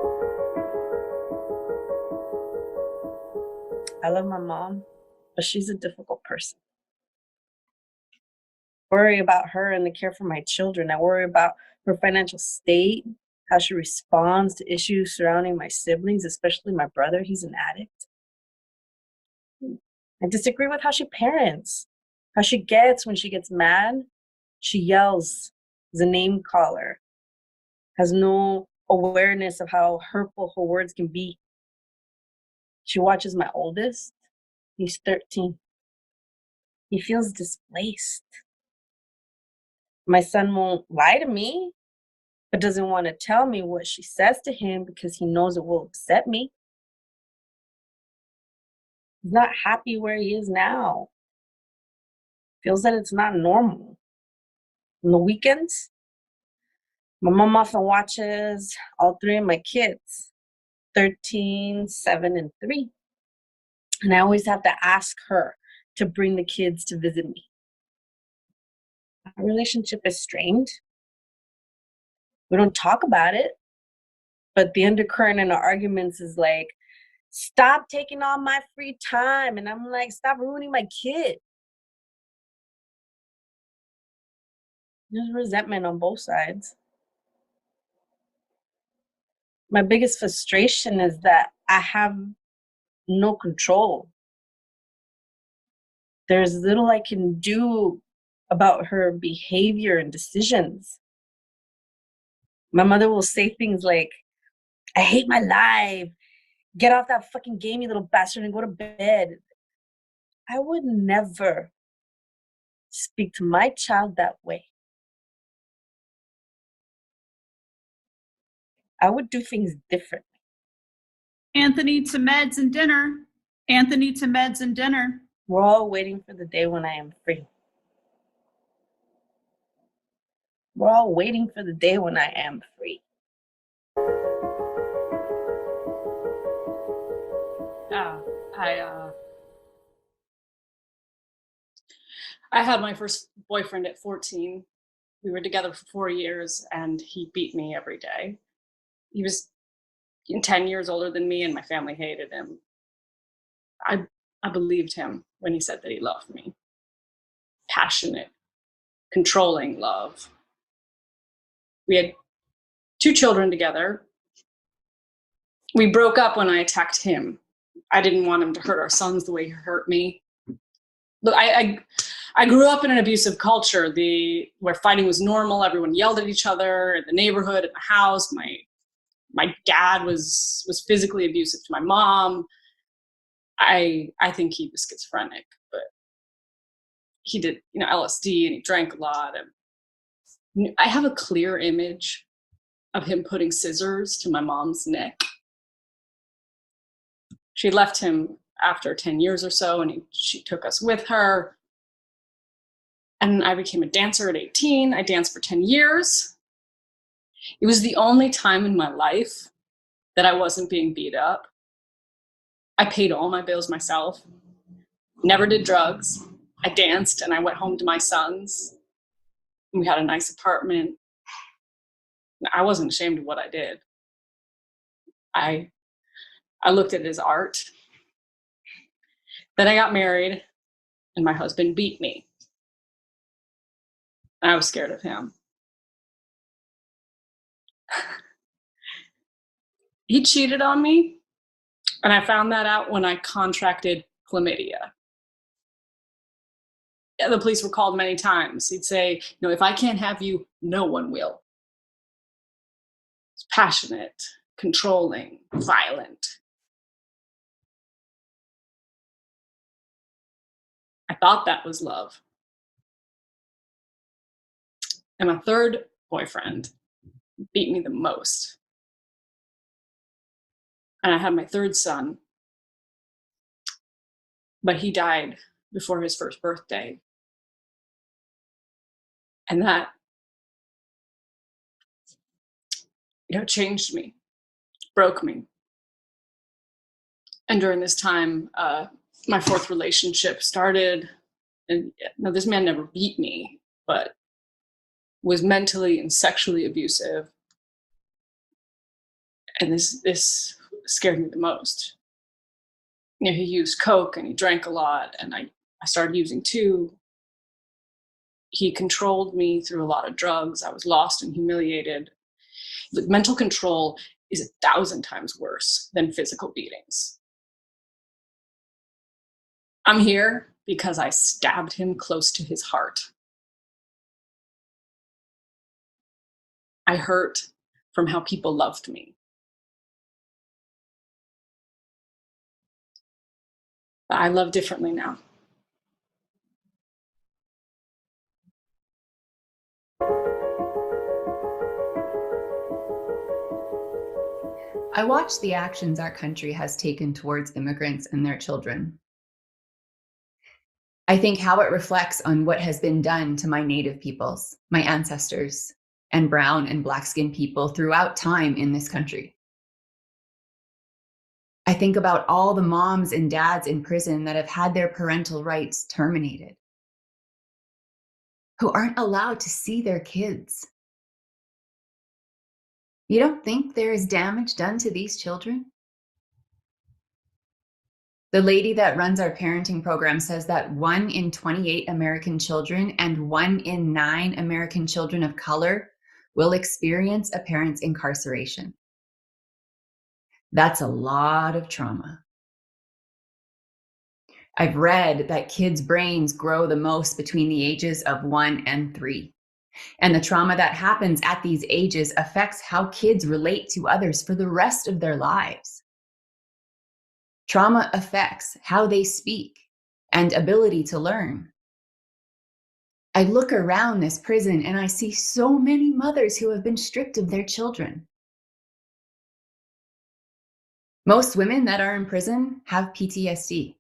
I love my mom, but she's a difficult person. I worry about her and the care for my children. I worry about her financial state, how she responds to issues surrounding my siblings, especially my brother. He's an addict. I disagree with how she parents, how she gets when she gets mad. She yells, is a name caller, has no awareness of how hurtful her words can be. She watches my oldest. He's 13. He feels displaced. My son won't lie to me, but doesn't want to tell me what she says to him because he knows it will upset me. He's not happy where he is now. Feels that it's not normal. On the weekends, my mom often watches all 3 of my kids, 13, 7, and 3. And I always have to ask her to bring the kids to visit me. Our relationship is strained. We don't talk about it, but the undercurrent in our arguments is like, stop taking all my free time. And I'm like, stop ruining my kid. There's resentment on both sides. My biggest frustration is that I have no control. There's little I can do about her behavior and decisions. My mother will say things like, I hate my life. Get off that fucking game, you little bastard, and go to bed. I would never speak to my child that way. I would do things differently. Anthony to meds and dinner. Anthony to meds and dinner. We're all waiting for the day when I am free. We're all waiting for the day when I am free. I had my first boyfriend at 14. We were together for 4 years, and he beat me every day. He was 10 years older than me, and my family hated him. I believed him when he said that he loved me. Passionate, controlling love. We had 2 children together. We broke up when I attacked him. I didn't want him to hurt our sons the way he hurt me. But I grew up in an abusive culture where fighting was normal. Everyone yelled at each other in the neighborhood, in the house. My dad was physically abusive to my mom. I think he was schizophrenic, but he did, LSD, and he drank a lot. And I have a clear image of him putting scissors to my mom's neck. She left him after 10 years or so, and she took us with her. And I became a dancer at 18. I danced for 10 years. It was the only time in my life that I wasn't being beat up. I paid all my bills myself, never did drugs. I danced and I went home to my sons. We had a nice apartment. I wasn't ashamed of what I did. I looked at it as art. Then I got married and my husband beat me. And I was scared of him. He cheated on me, and I found that out when I contracted chlamydia. Yeah, the police were called many times. He'd say, if I can't have you, no one will. It's passionate, controlling, violent. I thought that was love. And my third boyfriend beat me the most. And I had my third son, but he died before his first birthday. And that, changed me, broke me. And during this time, my fourth relationship started. And now this man never beat me, but was mentally and sexually abusive. And this scared me the most. He used coke and he drank a lot, and I started using too. He controlled me through a lot of drugs. I was lost and humiliated. But mental control is 1,000 times worse than physical beatings. I'm here because I stabbed him close to his heart. I hurt from how people loved me. But I love differently now. I watch the actions our country has taken towards immigrants and their children. I think how it reflects on what has been done to my Native peoples, my ancestors, and brown and black-skinned people throughout time in this country. I think about all the moms and dads in prison that have had their parental rights terminated, who aren't allowed to see their kids. You don't think there is damage done to these children? The lady that runs our parenting program says that 1 in 28 American children and 1 in 9 American children of color will experience a parent's incarceration. That's a lot of trauma. I've read that kids' brains grow the most between the ages of 1 and 3. And the trauma that happens at these ages affects how kids relate to others for the rest of their lives. Trauma affects how they speak and ability to learn. I look around this prison and I see so many mothers who have been stripped of their children. Most women that are in prison have PTSD.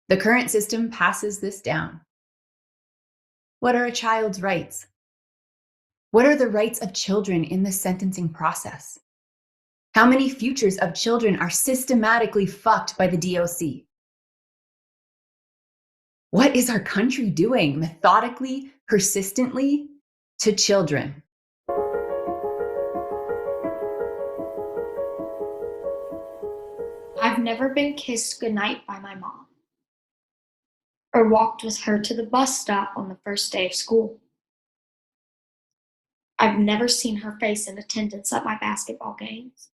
The current system passes this down. What are a child's rights? What are the rights of children in the sentencing process? How many futures of children are systematically fucked by the DOC? What is our country doing methodically, persistently to children? I've never been kissed goodnight by my mom or walked with her to the bus stop on the first day of school. I've never seen her face in attendance at my basketball games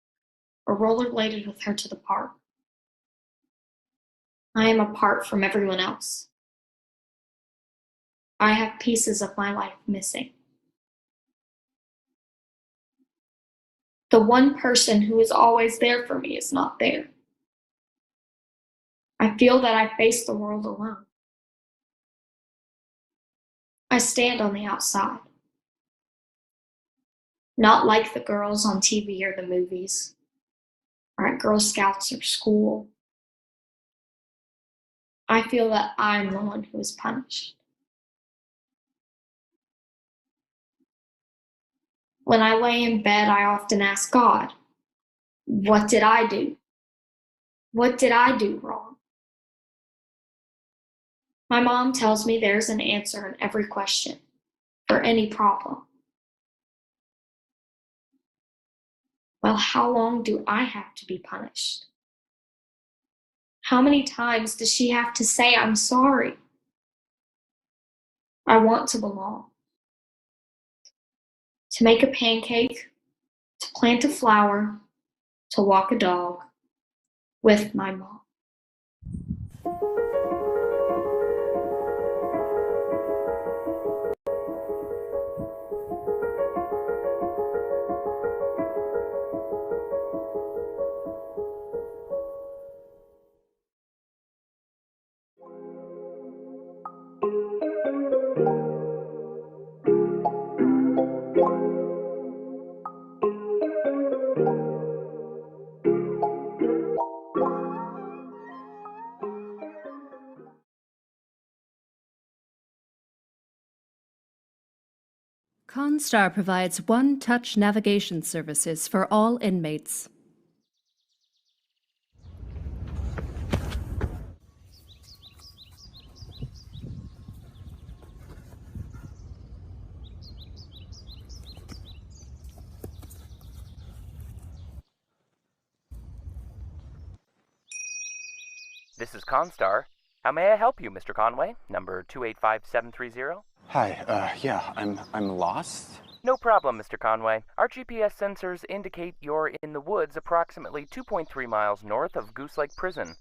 or rollerbladed with her to the park. I am apart from everyone else. I have pieces of my life missing. The one person who is always there for me is not there. I feel that I face the world alone. I stand on the outside. Not like the girls on TV or the movies, or at Girl Scouts or school. I feel that I'm the one who is punished. When I lay in bed, I often ask God, what did I do? What did I do wrong? My mom tells me there's an answer in every question for any problem. Well, how long do I have to be punished? How many times does she have to say I'm sorry? I want to belong. To make a pancake, to plant a flower, to walk a dog with my mom. ConStar provides one-touch navigation services for all inmates. This is ConStar. How may I help you, Mr. Conway? Number 285730? Hi, yeah, I'm lost. No problem, Mr. Conway. Our GPS sensors indicate you're in the woods approximately 2.3 miles north of Goose Lake Prison.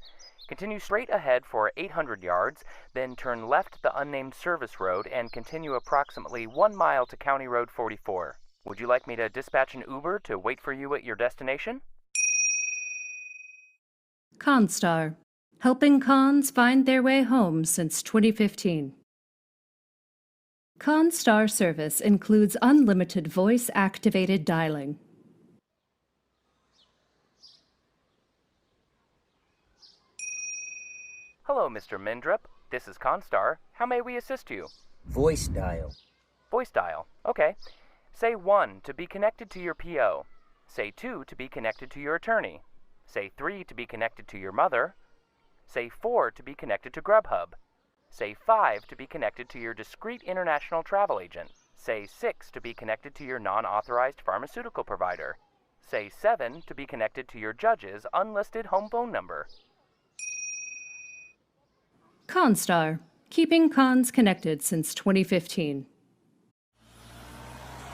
Continue straight ahead for 800 yards, then turn left the unnamed service road and continue approximately 1 mile to County Road 44. Would you like me to dispatch an Uber to wait for you at your destination? ConStar, helping cons find their way home since 2015. ConStar service includes unlimited voice-activated dialing. Hello, Mr. Mindrup. This is ConStar. How may we assist you? Voice dial. Voice dial. Okay. Say 1 to be connected to your PO. Say 2 to be connected to your attorney. Say 3 to be connected to your mother. Say 4 to be connected to Grubhub. Say 5 to be connected to your discreet international travel agent. Say 6 to be connected to your non-authorized pharmaceutical provider. Say 7 to be connected to your judge's unlisted home phone number. ConStar, keeping cons connected since 2015.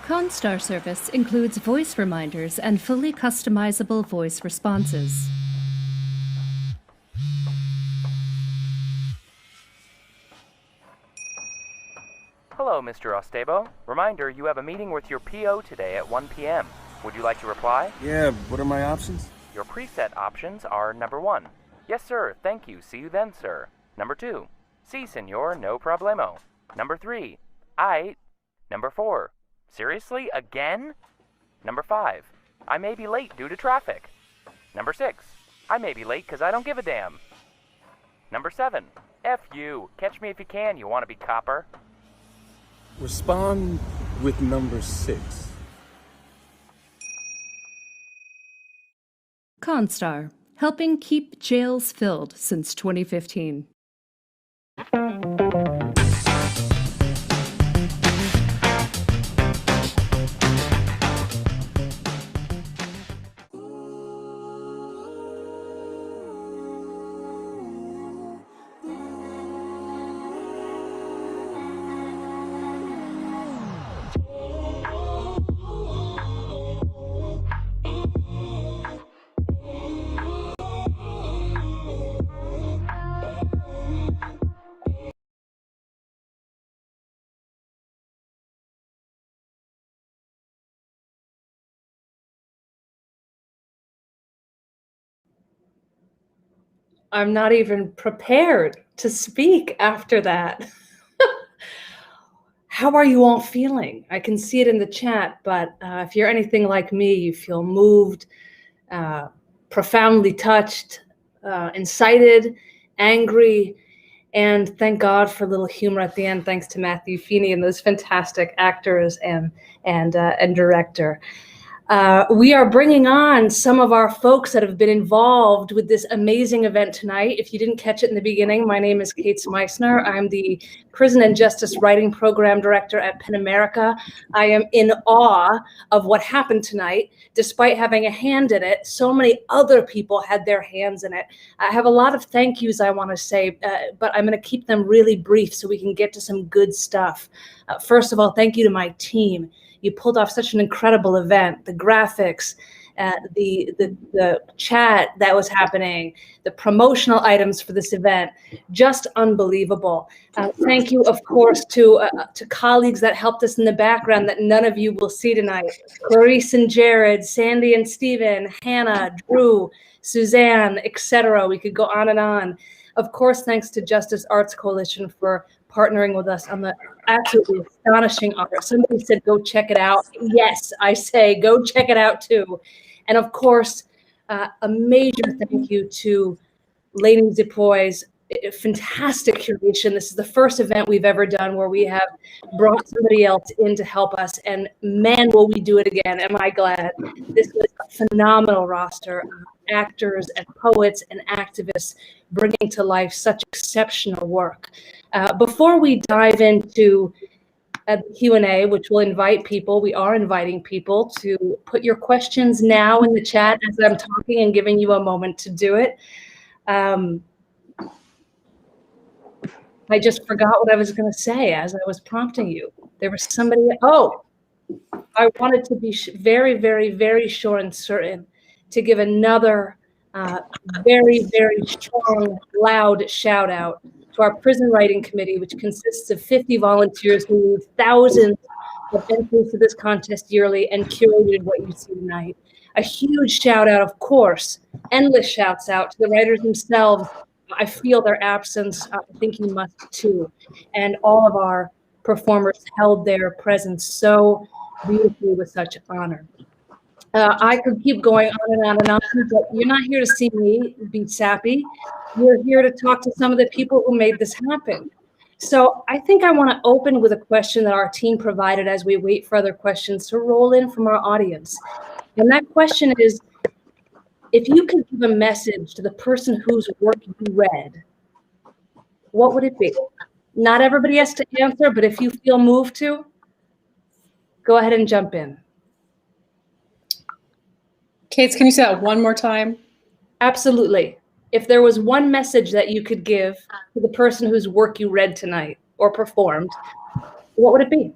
ConStar service includes voice reminders and fully customizable voice responses. Hello, Mr. Ostebo. Reminder, you have a meeting with your PO today at 1 p.m. Would you like to reply? Yeah, what are my options? Your preset options are number 1. Yes, sir. Thank you. See you then, sir. Number 2. Si, senor. No problemo. Number 3. I. Number 4. Seriously? Again? Number 5. I may be late due to traffic. Number 6. I may be late because I don't give a damn. Number 7. F you. Catch me if you can, you wanna be copper. Respond with number 6. ConStar, helping keep jails filled since 2015. I'm not even prepared to speak after that. How are you all feeling? I can see it in the chat, but if you're anything like me, you feel moved, profoundly touched, incited, angry, And thank God for a little humor at the end, thanks to Matthew Feeney and those fantastic actors and director. We are bringing on some of our folks that have been involved with this amazing event tonight. If you didn't catch it in the beginning, my name is Kate Meissner. I'm the Prison and Justice Writing Program Director at PEN America. I am in awe of what happened tonight. Despite having a hand in it, so many other people had their hands in it. I have a lot of thank yous I want to say, but I'm going to keep them really brief so we can get to some good stuff. First of all, thank you to my team. You pulled off such an incredible event. The graphics, the chat that was happening, the promotional items for this event, just unbelievable. Thank you, of course, to colleagues that helped us in the background that none of you will see tonight. Clarice and Jared, Sandy and Stephen, Hannah, Drew, Suzanne, etc. We could go on and on. Of course, thanks to Justice Arts Coalition for partnering with us on the absolutely astonishing art. Somebody said, go check it out. Yes, I say, go check it out too. And of course, a major thank you to Lainey Zipoy's fantastic curation. This is the first event we've ever done where we have brought somebody else in to help us, and man, will we do it again. Am I glad? This was a phenomenal roster of actors and poets and activists bringing to life such exceptional work. Before we dive into the Q&A, which will invite people, we are inviting people to put your questions now in the chat as I'm talking and giving you a moment to do it. I just forgot what I was going to say as I was prompting you. There was somebody, I wanted to be very, very, very sure and certain to give another very, very strong, loud shout out to our prison writing committee, which consists of 50 volunteers who lead thousands of entries to this contest yearly and curated what you see tonight. A huge shout out, of course, endless shouts out to the writers themselves. I feel their absence. I think you must too. And all of our performers held their presence so beautifully with such honor. I could keep going on and on and on, but you're not here to see me be sappy. You're here to talk to some of the people who made this happen. So I think I want to open with a question that our team provided as we wait for other questions to roll in from our audience. And that question is, if you could give a message to the person whose work you read, what would it be? Not everybody has to answer, but if you feel moved to, go ahead and jump in. Kate, can you say that one more time? Absolutely. If there was one message that you could give to the person whose work you read tonight or performed, what would it be?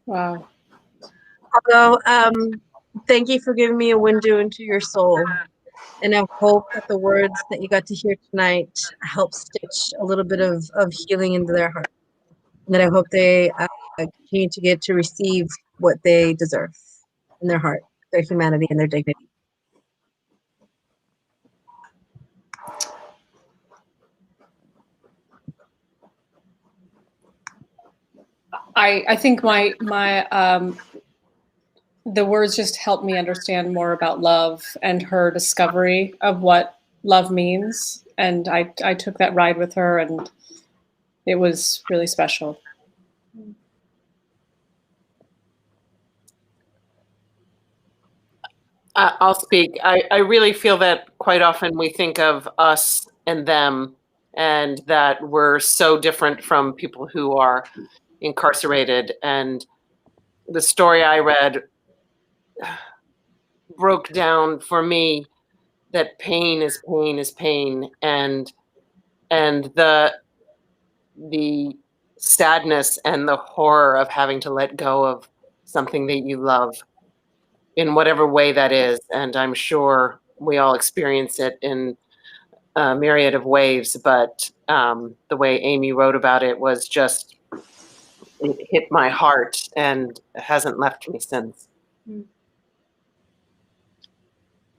Wow. Although, thank you for giving me a window into your soul. And I hope that the words that you got to hear tonight help stitch a little bit of healing into their heart. And that I hope they continue to get to receive what they deserve in their heart, their humanity and their dignity. I think the words just helped me understand more about love and her discovery of what love means. And I took that ride with her, and it was really special. I'll speak. I really feel that quite often we think of us and them, and that we're so different from people who are incarcerated. And the story I read broke down for me that pain is pain is pain, and the sadness and the horror of having to let go of something that you love in whatever way that is. And I'm sure we all experience it in a myriad of ways, but the way Amy wrote about it was just, it hit my heart and hasn't left me since.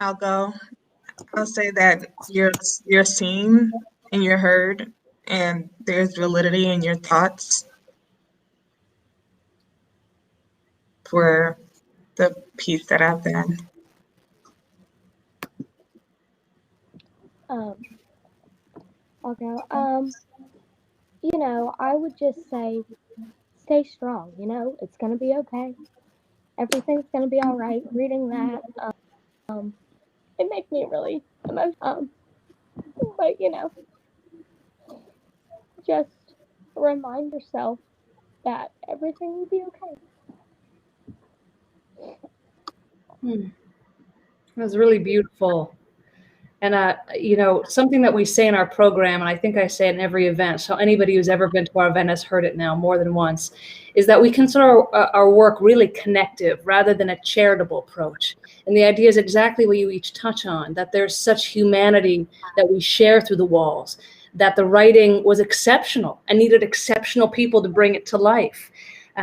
I'll go. I'll say that you're seen and you're heard, and there's validity in your thoughts for the piece that I've done. I'll go. You know, I would just say, stay strong. You know, it's gonna be okay. Everything's gonna be all right. Reading that, it makes me really emotional. But you know, just remind yourself that everything will be okay. It was really beautiful. And, you know, something that we say in our program, and I think I say it in every event, so anybody who's ever been to our event has heard it now more than once, is that we consider our work really connective rather than a charitable approach. And the idea is exactly what you each touch on, that there's such humanity that we share through the walls, that the writing was exceptional and needed exceptional people to bring it to life.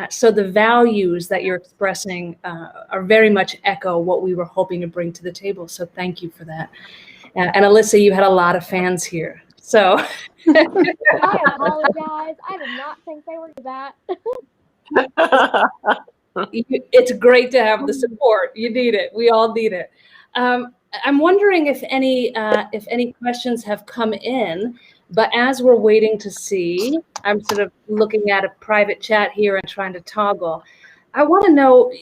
So the values that you're expressing are very much echo what we were hoping to bring to the table. So thank you for that. And Alyssa, you had a lot of fans here. So I apologize. I did not think they were that. It's great to have the support. You need it. We all need it. I'm wondering if any questions have come in, but as we're waiting to see, I'm sort of looking at a private chat here and trying to toggle. I want to know,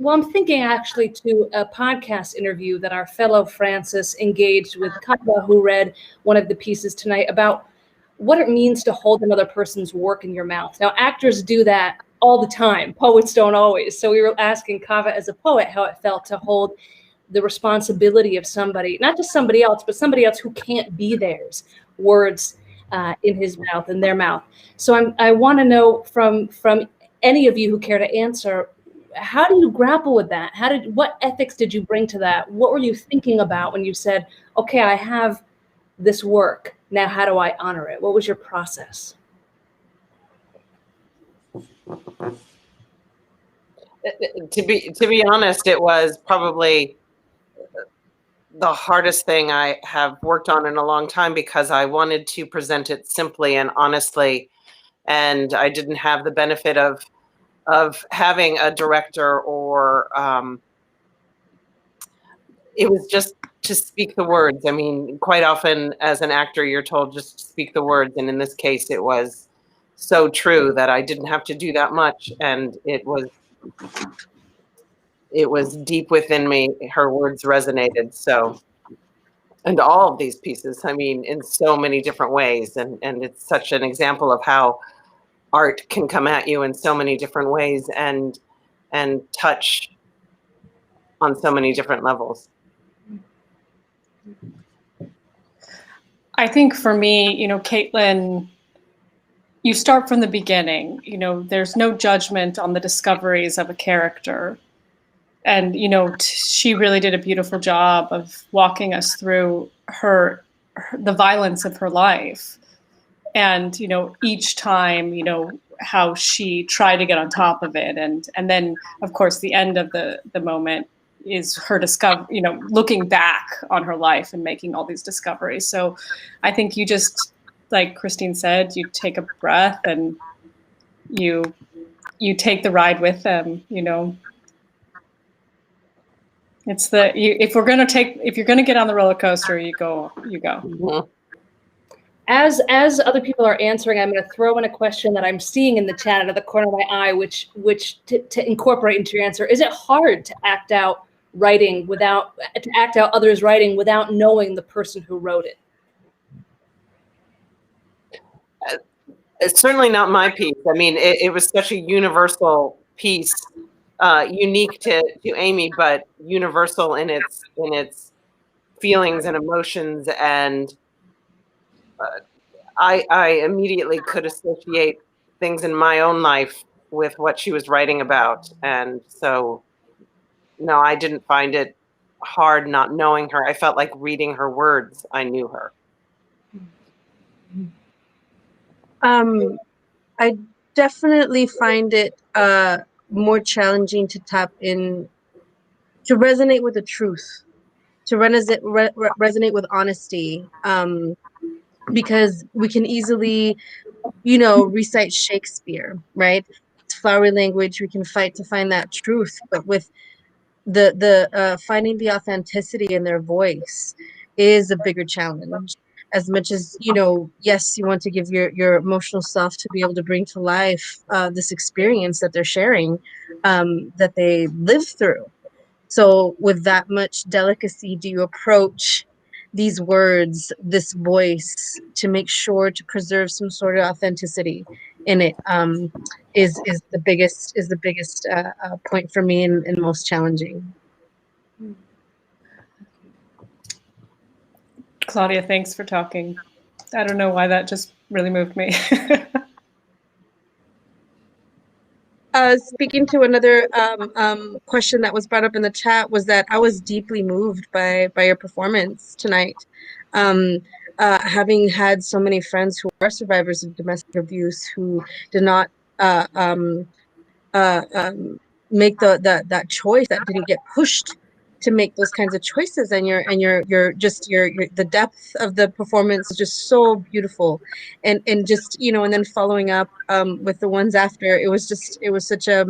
well, I'm thinking actually to a podcast interview that our fellow Francis engaged with Kaba, who read one of the pieces tonight about what it means to hold another person's work in your mouth. Now, actors do that all the time. Poets don't always. So we were asking Kava as a poet how it felt to hold the responsibility of somebody, not just somebody else, but somebody else who can't be theirs, words in his mouth, in their mouth. So I want to know from any of you who care to answer, how do you grapple with that? What ethics did you bring to that? What were you thinking about when you said, okay, I have this work, now how do I honor it? What was your process? To be honest, it was probably the hardest thing I have worked on in a long time, because I wanted to present it simply and honestly, and I didn't have the benefit of having a director, or it was just to speak the words. I mean, quite often as an actor, you're told just to speak the words, and in this case, it was so true that I didn't have to do that much, and it was deep within me. Her words resonated. So, and all of these pieces, I mean, in so many different ways, and it's such an example of how art can come at you in so many different ways and touch on so many different levels. I think for me, you know, Caitlin, you start from the beginning. You know, there's no judgment on the discoveries of a character. And, you know, she really did a beautiful job of walking us through the violence of her life. And, you know, each time, you know, how she tried to get on top of it. And then, of course, the end of the moment is her you know, looking back on her life and making all these discoveries. So I think you just, like Christine said, you take a breath and you take the ride with them, you know. It's if you're going to get on the roller coaster, you go. Mm-hmm. As other people are answering, I'm going to throw in a question that I'm seeing in the chat out of the corner of my eye, which to incorporate into your answer. Is it hard to act out others' writing without knowing the person who wrote it? It's certainly not my piece. I mean, it was such a universal piece, unique to Amy, but universal in its feelings and emotions. And I immediately could associate things in my own life with what she was writing about. And so, no, I didn't find it hard not knowing her. I felt like reading her words, I knew her. I definitely find it more challenging to tap in, to resonate with the truth, to resonate with honesty, because we can easily, you know, recite Shakespeare, right? It's flowery language. We can fight to find that truth, but with the finding the authenticity in their voice is a bigger challenge. As much as, you know, yes, you want to give your emotional self to be able to bring to life this experience that they're sharing, that they live through. So with that much delicacy, do you approach these words, this voice, to make sure to preserve some sort of authenticity in it? Is the biggest point for me, and most challenging. Claudia, thanks for talking. I don't know why that just really moved me. Speaking to another question that was brought up in the chat, was that I was deeply moved by your performance tonight. Having had so many friends who are survivors of domestic abuse who did not make that choice, that didn't get pushed to make those kinds of choices, and your the depth of the performance is just so beautiful, and just, you know, and then following up with the ones after, it was such a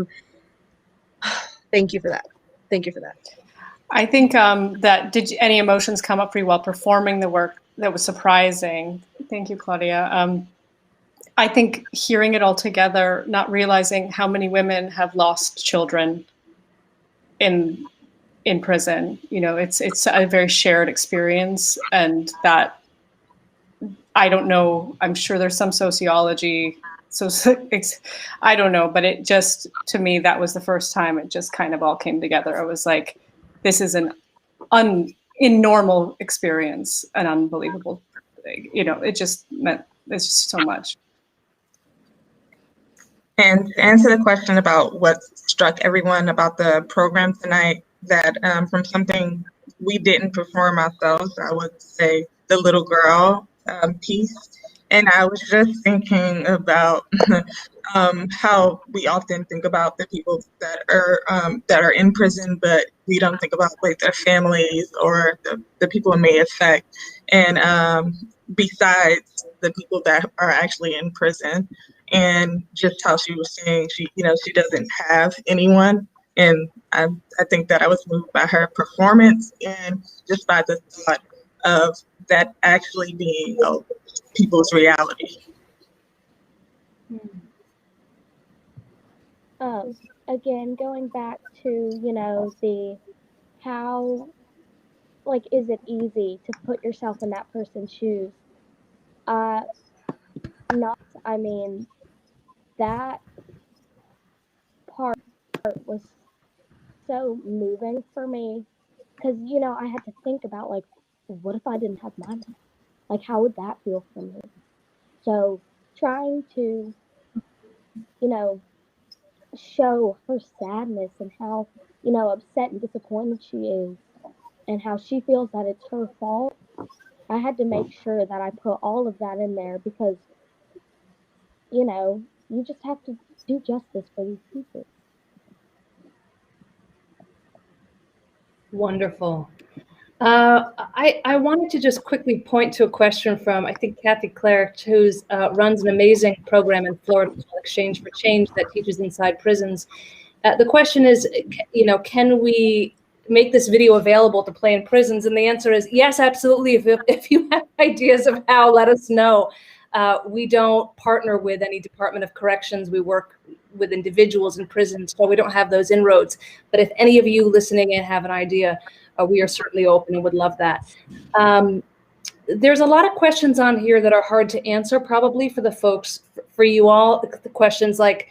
thank you for that. I think that any emotions come up for you while performing the work that was surprising? Thank you, Claudia. I think hearing it all together, not realizing how many women have lost children in prison. You know, it's a very shared experience, and that, I don't know, I'm sure there's some sociology. So I don't know, but it just, to me, that was the first time it just kind of all came together. I was like, this is an in normal experience, an unbelievable thing. You know, it just meant, it's just so much. And to answer the question about what struck everyone about the program tonight, that from something we didn't perform ourselves, I would say the little girl piece. And I was just thinking about how we often think about the people that are in prison, but we don't think about like their families or the people it may affect. And besides the people that are actually in prison, and just how she was saying she doesn't have anyone. And I think that I was moved by her performance and just by the thought of that actually being people's reality. Again, going back to, you know, the how, like, is it easy to put yourself in that person's shoes? Not, I mean, that part was so moving for me, because, you know, I had to think about, like, what if I didn't have my mom? Like, how would that feel for me? So trying to, you know, show her sadness and how, you know, upset and disappointed she is, and how she feels that it's her fault. I had to make sure that I put all of that in there, because, you know, you just have to do justice for these people. Wonderful. I wanted to just quickly point to a question from, I think, Kathy Clark, who runs an amazing program in Florida called Exchange for Change that teaches inside prisons. The question is, you know, can we make this video available to play in prisons? And the answer is yes, absolutely. If you have ideas of how, let us know. We don't partner with any Department of Corrections. We work with individuals in prisons, so we don't have those inroads. But if any of you listening in have an idea, we are certainly open and would love that. There's a lot of questions on here that are hard to answer, probably for the folks, for you all. The questions like,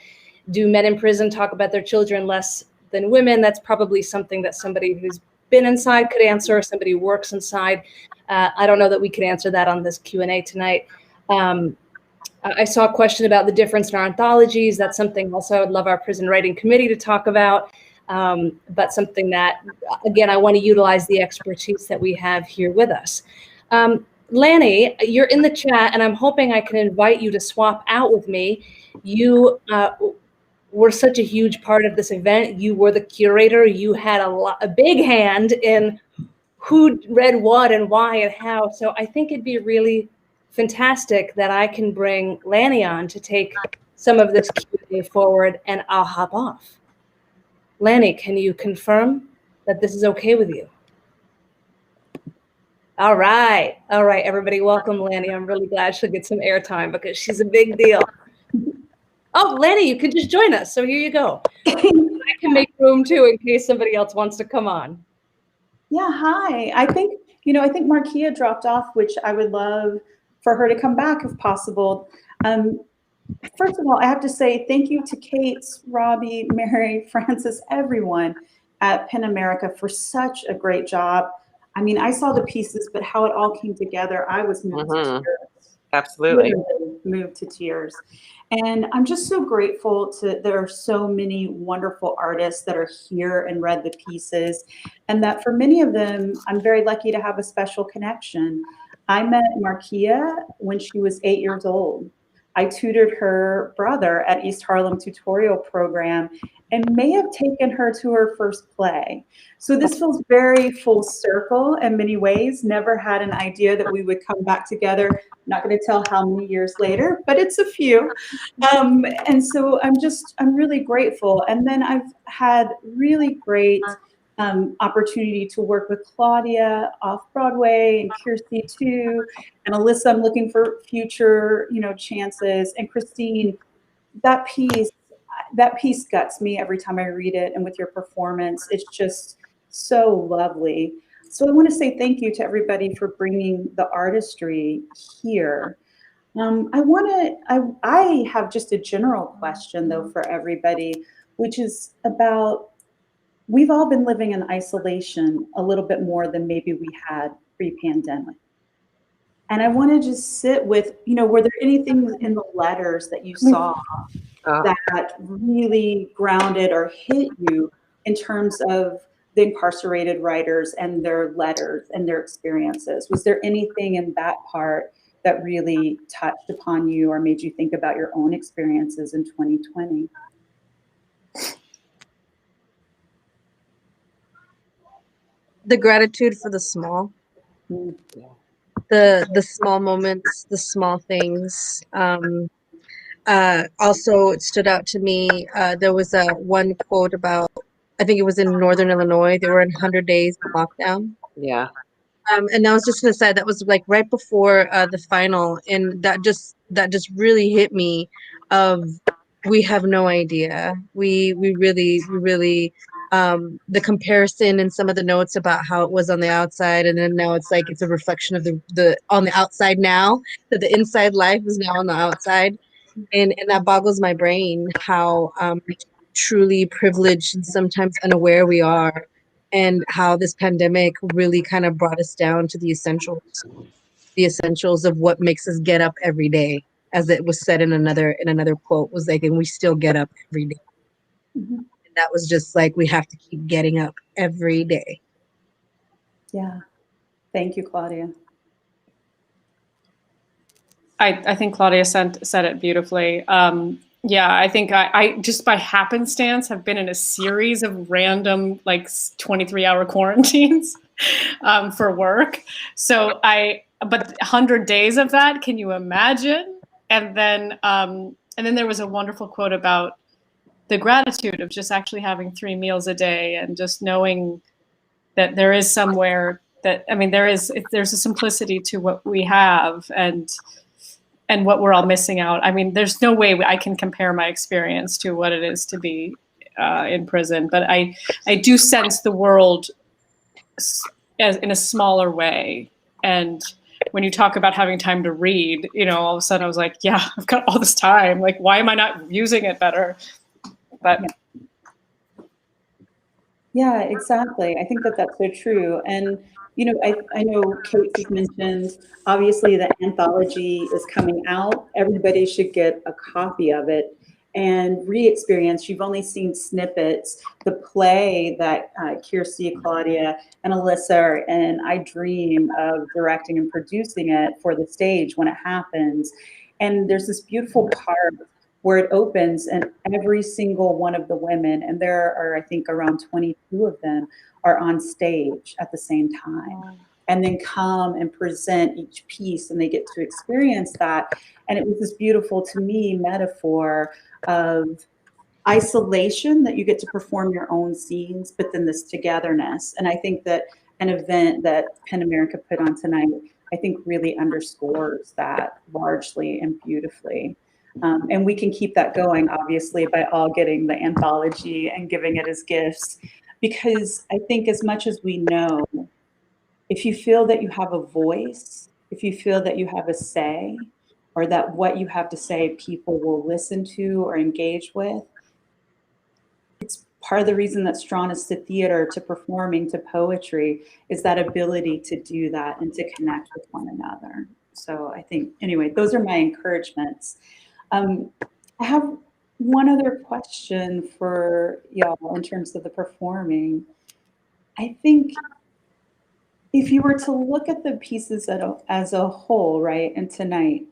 do men in prison talk about their children less than women? That's probably something that somebody who's been inside could answer, or somebody who works inside. I don't know that we could answer that on this Q&A tonight. I saw a question about the difference in our anthologies. That's something also I would love our prison writing committee to talk about. But something that, again, I want to utilize the expertise that we have here with us. Lanny, you're in the chat, and I'm hoping I can invite you to swap out with me. You were such a huge part of this event. You were the curator. You had a big hand in who read what and why and how. So I think it'd be really fantastic that I can bring Lanny on to take some of this Q&A forward, and I'll hop off. Lanny, can you confirm? that this is okay with you. All right, everybody, welcome Lanny. I'm really glad she'll get some airtime because she's a big deal. Oh, Lanny, you can just join us. So here you go. I can make room too in case somebody else wants to come on. Yeah, hi. I think Markia dropped off, which I would love for her to come back if possible. First of all, I have to say thank you to Kate, Robbie, Mary, Francis, everyone at PEN America for such a great job. I mean, I saw the pieces, but how it all came together, I was moved to tears. Absolutely. Literally moved to tears. And I'm just so grateful there are so many wonderful artists that are here and read the pieces. And that for many of them, I'm very lucky to have a special connection. I met Markia when she was 8 years old. I tutored her brother at East Harlem Tutorial Program and may have taken her to her first play. So this feels very full circle in many ways. Never had an idea that we would come back together. I'm not going to tell how many years later, but it's a few. And so I'm really grateful. And then I've had really great opportunity to work with Claudia off Broadway and Kirsty too, and Alyssa. I'm looking for future, chances. And Christine, that piece guts me every time I read it. And with your performance, it's just so lovely. So I want to say thank you to everybody for bringing the artistry here. I have just a general question though for everybody, which is about, we've all been living in isolation a little bit more than maybe we had pre-pandemic. And I want to just sit with, were there anything in the letters that you saw that really grounded or hit you in terms of the incarcerated writers and their letters and their experiences? Was there anything in that part that really touched upon you or made you think about your own experiences in 2020? The gratitude for the small. The small moments, the small things. Also, it stood out to me. There was one quote about, I think it was in Northern Illinois. They were in 100 days of lockdown. Yeah. And I was just gonna say that was like right before the final, and that just really hit me. We have no idea. We really the comparison in some of the notes about how it was on the outside, and then now it's like it's a reflection of the on the outside now, that the inside life is now on the outside, and that boggles my brain how truly privileged and sometimes unaware we are, and how this pandemic really kind of brought us down to the essentials of what makes us get up every day. As it was said in another quote, was like, and we still get up every day. Mm-hmm. And that was just like, we have to keep getting up every day. Yeah. Thank you, Claudia. I think Claudia said it beautifully. Yeah, I think I just by happenstance have been in a series of random 23-hour quarantines for work. So but 100 days of that, can you imagine? And then there was a wonderful quote about the gratitude of just actually having 3 meals a day and just knowing that there is somewhere that, there's a simplicity to what we have and what we're all missing out. There's no way I can compare my experience to what it is to be in prison, but I do sense the world in a smaller way. And when you talk about having time to read, all of a sudden I was like, yeah, I've got all this time. Like, why am I not using it better? But yeah, exactly. I think that's so true. And I know Kate has mentioned, obviously the anthology is coming out. Everybody should get a copy of it and re-experience. You've only seen snippets. The play that Kirsty, Claudia, and Alyssa and I dream of directing and producing it for the stage when it happens. And there's this beautiful part where it opens and every single one of the women, and there are, I think, around 22 of them, are on stage at the same time, and then come and present each piece, and they get to experience that. And it was this beautiful, to me, metaphor of isolation that you get to perform your own scenes, but then this togetherness. And I think that an event that Pen America put on tonight, I think really underscores that largely and beautifully. And we can keep that going, obviously, by all getting the anthology and giving it as gifts. Because I think as much as we know, if you feel that you have a voice, if you feel that you have a say, or that what you have to say people will listen to or engage with, it's part of the reason that's drawn us to theater, to performing, to poetry, is that ability to do that and to connect with one another. So I think, anyway, those are my encouragements. I have one other question for y'all in terms of the performing. I think if you were to look at the pieces as a whole, right, and tonight,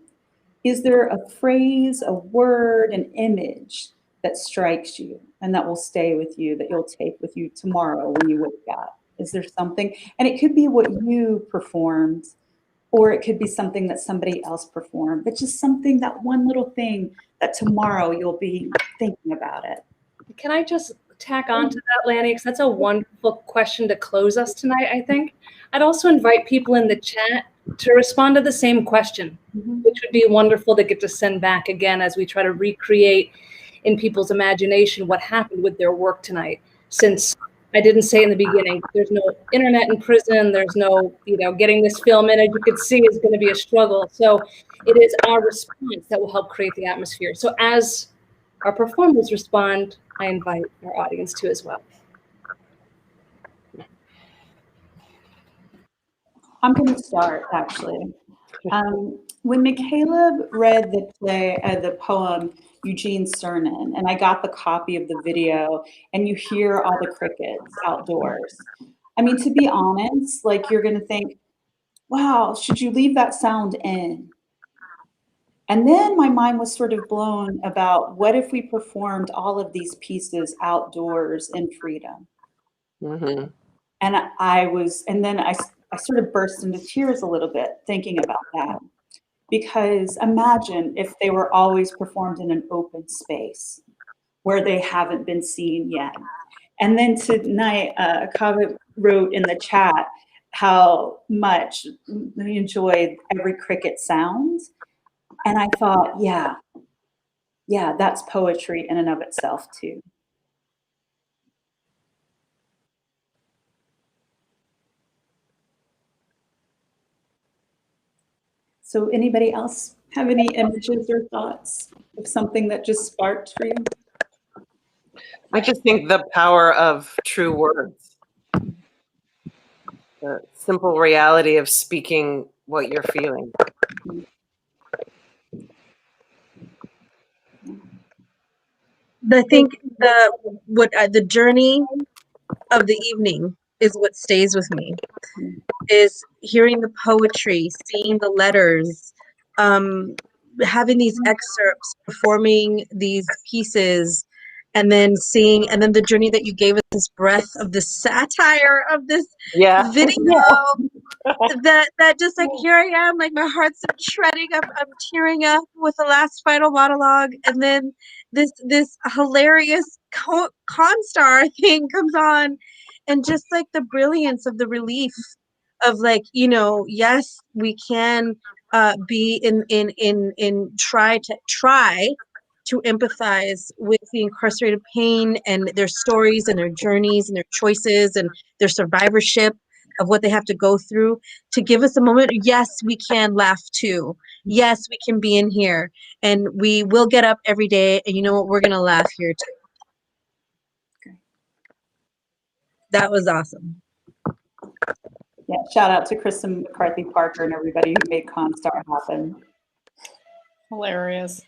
is there a phrase, a word, an image that strikes you and that will stay with you, that you'll take with you tomorrow when you wake up? Is there something? And it could be what you performed, or it could be something that somebody else performed, but just something, that one little thing that tomorrow you'll be thinking about it. Can I just tack on to that, Lanny? Because that's a wonderful question to close us tonight, I think. I'd also invite people in the chat to respond to the same question, which would be wonderful to get to send back again as we try to recreate in people's imagination what happened with their work tonight. Since I didn't say in the beginning, there's no internet in prison, there's no, getting this film in, as you can see, is going to be a struggle. So it is our response that will help create the atmosphere. So as our performers respond, I invite our audience to as well. I'm going to start, actually. When Michaela read the poem Eugene Cernan, and I got the copy of the video, and you hear all the crickets outdoors. I mean, to be honest, like, you're going to think, wow, should you leave that sound in? And then my mind was sort of blown about, what if we performed all of these pieces outdoors in freedom? Mm-hmm. And then I sort of burst into tears a little bit thinking about that. Because imagine if they were always performed in an open space where they haven't been seen yet. And then tonight, Kavit wrote in the chat how much they enjoyed every cricket sound. And I thought, yeah, that's poetry in and of itself too. So anybody else have any images or thoughts of something that just sparked for you? I just think the power of true words. The simple reality of speaking what you're feeling. I think the journey of the evening is what stays with me. Is hearing the poetry, seeing the letters, having these excerpts, performing these pieces, and then the journey that you gave us, this breath of the satire of this video. That just like, here I am, like my heart's shredding, I'm tearing up with the last final monologue, and then this hilarious con-star thing comes on, and just like the brilliance of the relief of, like, yes, we can be try to empathize with the incarcerated pain and their stories and their journeys and their choices and their survivorship of what they have to go through, to give us a moment. Yes, we can laugh too. Yes, we can be in here, and we will get up every day, and you know what, we're gonna laugh here too. Okay. That was awesome. Yeah, shout out to Kristen McCarthy Parker and everybody who made Constar happen. Hilarious.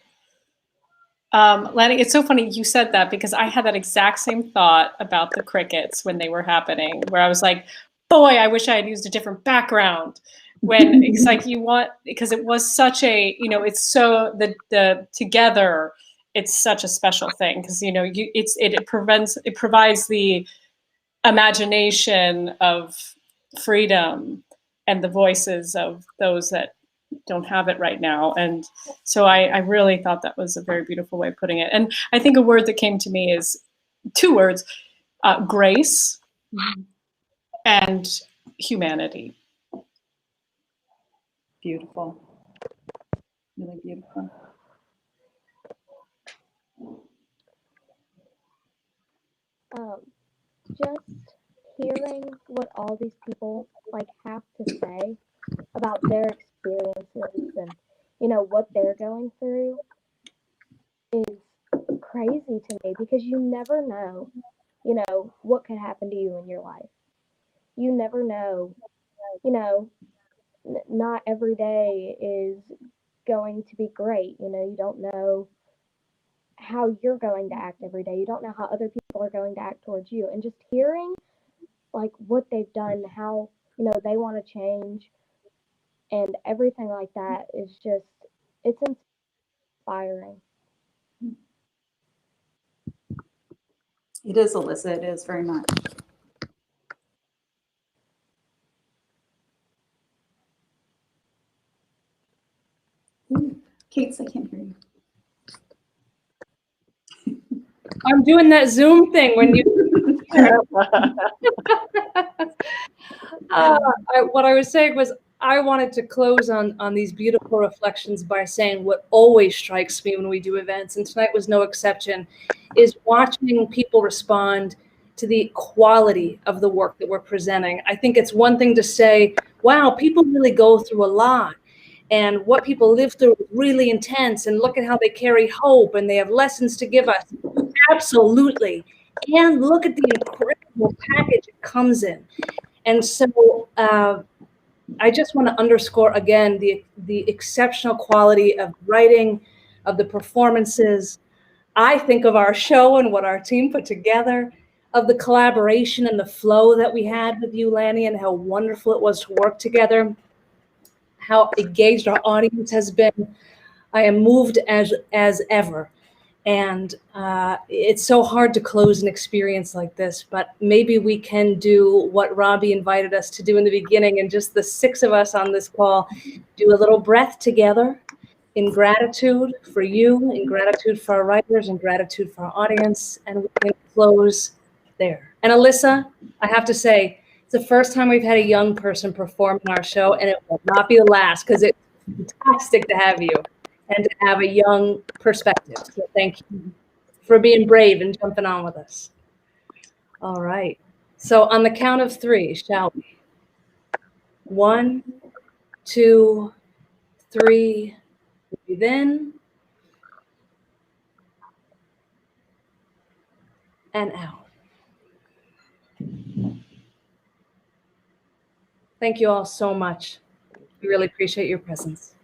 Lanny, it's so funny you said that, because I had that exact same thought about the crickets when they were happening, where I was like, boy, I wish I had used a different background. When it's like because it was such a, it's so the together, it's such a special thing, because it provides the imagination of freedom and the voices of those that don't have it right now. And so I really thought that was a very beautiful way of putting it. And I think a word that came to me is 2 words, grace and humanity. Beautiful. Really beautiful. Just hearing what all these people like have to say about their experiences and what they're going through is crazy to me because you never know what could happen to you in your life. You never know, you know not every day is going to be great. You don't know how you're going to act every day. You don't know how other people are going to act towards you. And just hearing like what they've done, how they want to change and everything like that is just it's inspiring. It is, Alyssa. It is very much. Ooh, Kate, I can't hear you. I'm doing that Zoom thing when you. What I was saying was I wanted to close on these beautiful reflections by saying what always strikes me when we do events, and tonight was no exception, is watching people respond to the quality of the work that we're presenting. I think it's one thing to say, wow, people really go through a lot. And what people live through is really intense, and look at how they carry hope and they have lessons to give us. Absolutely. And look at the incredible package it comes in. And so I just want to underscore again the exceptional quality of writing, of the performances. I think of our show and what our team put together, of the collaboration and the flow that we had with you, Lanny, and how wonderful it was to work together, how engaged our audience has been. I am moved as ever. And it's so hard to close an experience like this, but maybe we can do what Robbie invited us to do in the beginning, and just the 6 of us on this call do a little breath together in gratitude for you, in gratitude for our writers, in gratitude for our audience, and we can close there. And Alyssa, I have to say, it's the first time we've had a young person perform in our show, and it will not be the last because it's fantastic to have you and to have a young perspective. So thank you for being brave and jumping on with us. All right. So on the count of 3, shall we? 1, 2, 3. Breathe in and out. Thank you all so much. We really appreciate your presence.